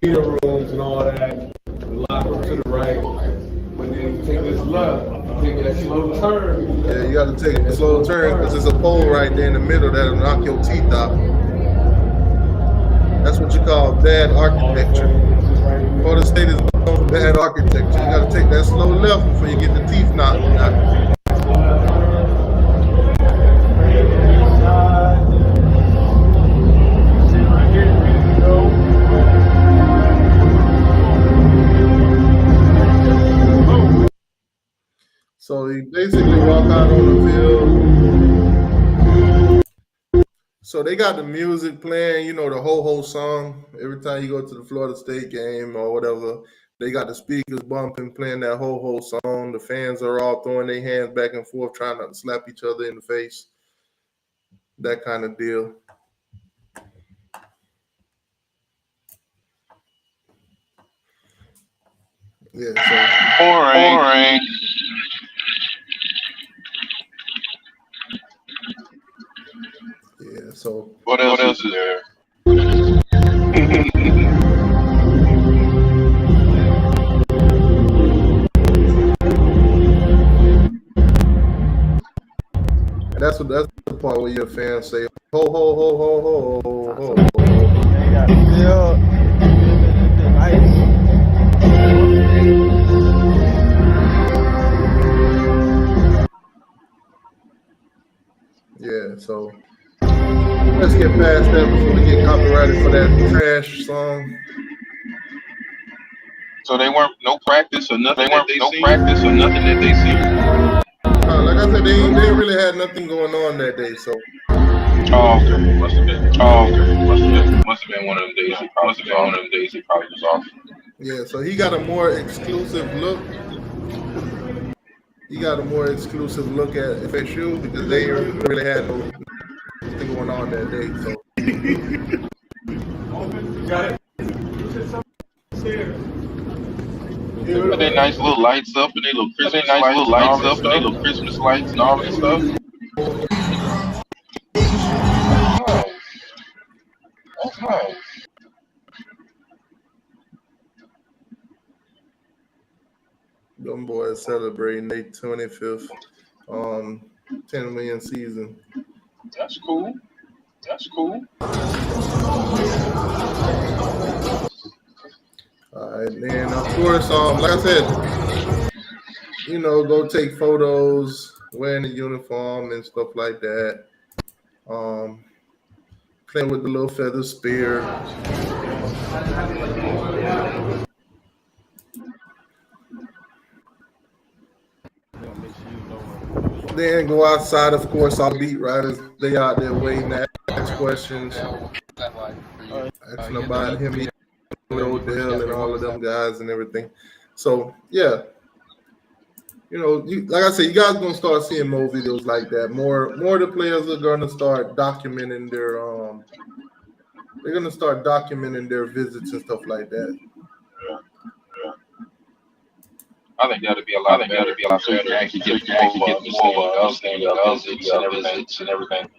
Meeting rooms and all that. The locker room to the right. But then you take this left, take that slow turn. Yeah, you got to take a slow turn because there's a pole right there in the middle that'll knock your teeth out. That's what you call bad architecture. Florida State is known for bad architecture. You got to take that slow left before you get the teeth knocked out. So you basically walk out on the field. So they got the music playing, you know, the ho-ho song. Every time you go to the Florida State game or whatever, they got the speakers bumping, playing that ho-ho song. The fans are all throwing their hands back and forth, trying not to slap each other in the face. That kind of deal. Yeah, so Boring. Yeah, so What else is there? that's the part where your fans say, ho, ho, ho, ho, ho, ho, ho. Yeah, so let's get past that before we get copyrighted for that trash song. So they weren't no practice or nothing. Like I said, they ain't really had nothing going on that day. So. Oh, okay. Must have been one of them days. He probably was off. Yeah, so he got a more exclusive look. He got a more exclusive look at FSU because they really had nothing going on that day. So. Put their nice little lights up and their little Christmas lights and all that stuff. That's nice. Them boys celebrating their 25th 10-win season. That's cool. All right, and of course, like I said, go take photos wearing the uniform and stuff like that. Playing with the little feather spear. Then go outside, of course, all beat writers, they out there waiting to ask questions. Asking about him, Odell, and all of them guys and everything. So, yeah. Like I said, you guys gonna start seeing more videos like that. More of the players are gonna start documenting their they're gonna start documenting their visits and stuff like that. I think that'll be a lot better. Actually get more understanding of visits and everything.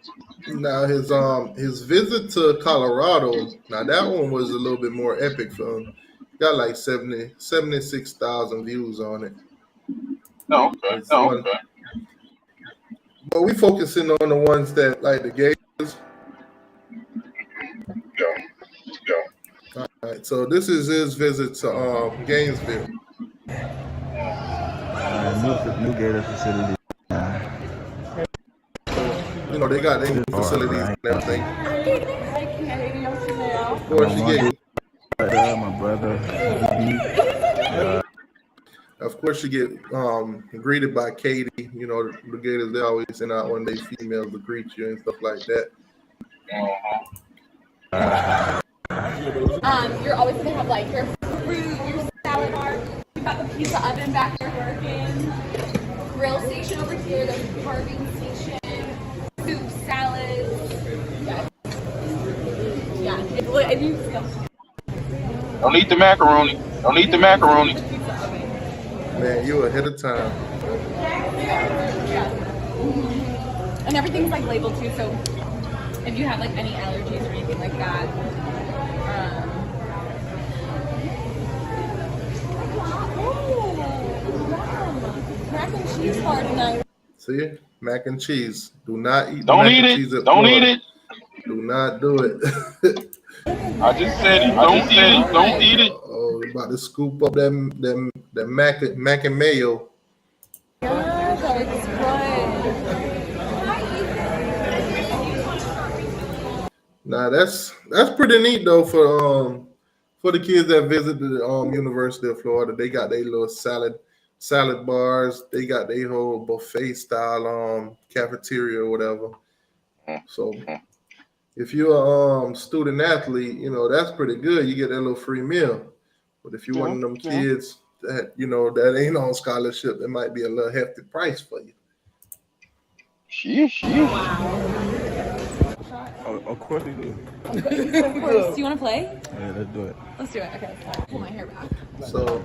Now his visit to Colorado, now that one was a little bit more epic for him. Got like 76,000 views on it. Oh, okay. But we focusing on the ones that like the Gators. Go. All right, so this is his visit to Gainesville. New Gator facility. They got their facilities and everything. Of course, you get. My brother. Of course, you get greeted by Katie. The Gators, they always send out one of their females to greet you and stuff like that. You're always gonna have like your fruit, your salad bar. You got the pizza oven back there working. Grill station over here. There's a carving station. Soup, salads. Yeah. If you Don't eat the macaroni. Man, you ahead of time. And everything's like labeled too, so if you have like any allergies or anything like that. Mac and cheese bar tonight. See, mac and cheese. Do not eat. Don't eat it. Don't eat it. Do not do it. I just said it. Don't eat it. Oh, we're about to scoop up them mac and mayo. Yeah, that looks good. Nah, that's pretty neat though for the kids that visit the University of Florida. They got their little salad bars. They got their whole buffet style cafeteria or whatever. So if you're a student athlete, that's pretty good. You get that little free meal. But if you're one of them kids that that ain't on scholarship, it might be a little hefty price for you. Oh, of course we do. Of course. Do you want to play? Yeah, let's do it. Let's do it. Okay. Pull my hair back. So,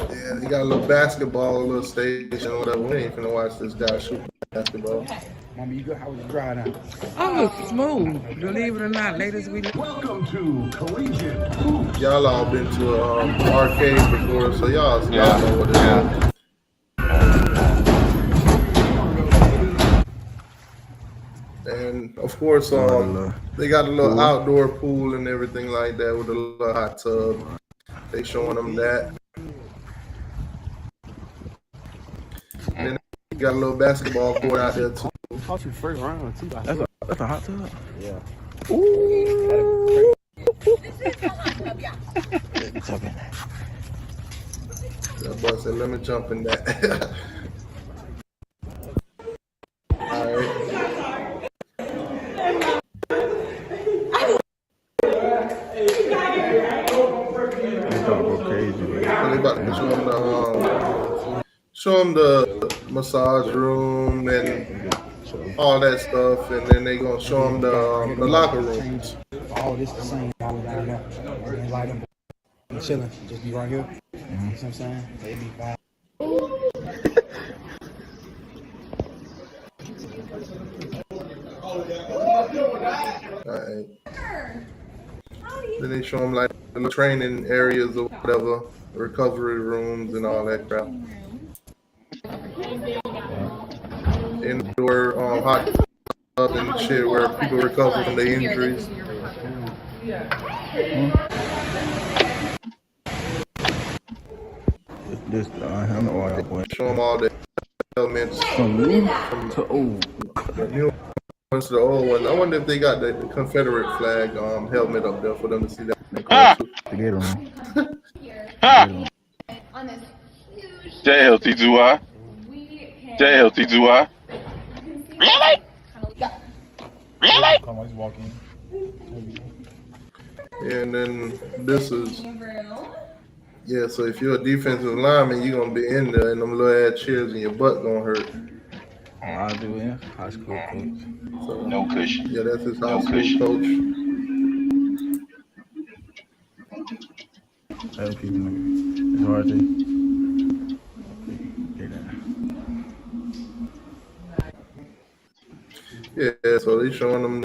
yeah, you got a little basketball, a little station, or whatever. We ain't finna watch this guy shoot basketball. Mommy, you good? How was your drive now? Oh, smooth. Believe it or not, ladies, Welcome to Collegiate Hoops. Y'all all been to an arcade before, so y'all know what it is. of course, they got a little outdoor pool and everything like that with a little hot tub. They showing them that. And then they got a little basketball court out there too. Caught you first round too. That's a hot tub. Yeah. That boy said, "Let me jump in that." All right. So they about to show them the massage room and all that stuff, and then they gonna show them the locker rooms. All this the same. All we got here. Invite them. Chilling. Just be right here. You know what I'm saying? They be fine. Alright. Then they show them like the training areas or whatever, recovery rooms and all that crap. Indoor hot tub and shit where people recover from their injuries. This I know all that. Show them all the elements From new to old. The new ones to the old ones. I wonder if they got the Confederate flag helmet up there for them to see that. To get on. Jail, T2I. Jail, T2I. Really? Really? Come on, he's walking. And then this is, yeah, so if you're a defensive lineman, you're going to be in there and them little ass chairs and your butt going to hurt. I do, yeah. High school coach. So, no cushion. Yeah, that's his high school coach. Tell people, it's hard to. Yeah, so they showing them,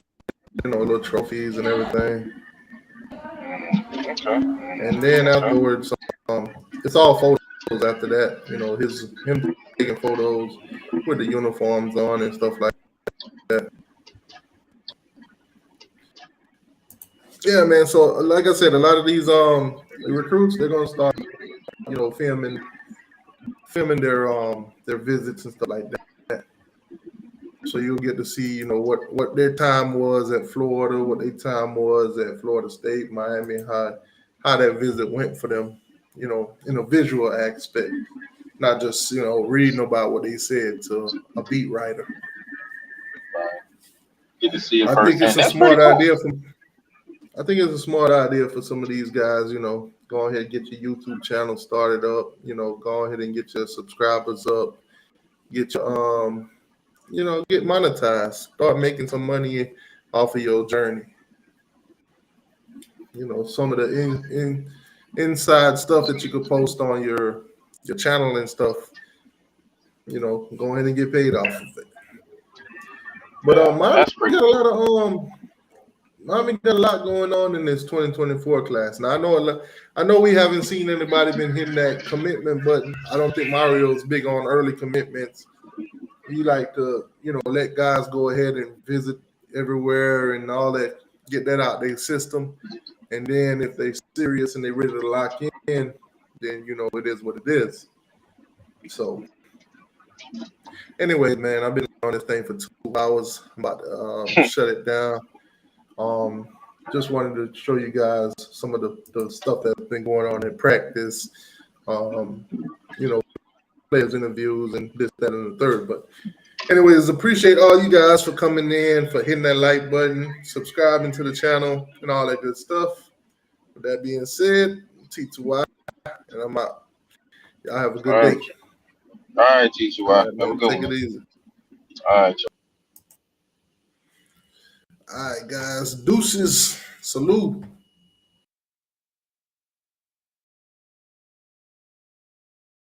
little trophies and everything. Okay. And then afterwards, it's all photos after that. Him taking photos with the uniforms on and stuff like that. Yeah, man. So like I said, a lot of these recruits, they're gonna start, filming their visits and stuff like that. So you'll get to see, what their time was at Florida, what their time was at Florida State, Miami, how that visit went for them, in a visual aspect, not just, reading about what they said to a beat writer. Get to see it I think it's a smart idea for some of these guys, go ahead and get your YouTube channel started up, go ahead and get your subscribers up, get your get monetized, start making some money off of your journey. Some of the inside stuff that you could post on your channel and stuff, go ahead and get paid off of it. But Miami got a lot going on in this 2024 class. Now I know we haven't seen anybody been hitting that commitment, but I don't think Mario's big on early commitments. He like to, let guys go ahead and visit everywhere and all that, get that out their system. And then if they're serious and they're ready to lock in, then, it is what it is. So anyway, man, I've been on this thing for 2 hours. I'm about to shut it down. Just wanted to show you guys some of the stuff that's been going on in practice, players interviews and this, that, and the third. But anyways, appreciate all you guys for coming in, for hitting that like button, subscribing to the channel, and all that good stuff. With that being said, T2I, and I'm out. Y'all have a good day. All right, T2I. Have a good Take one. it easy. All right. All right, guys. Deuces. Salute.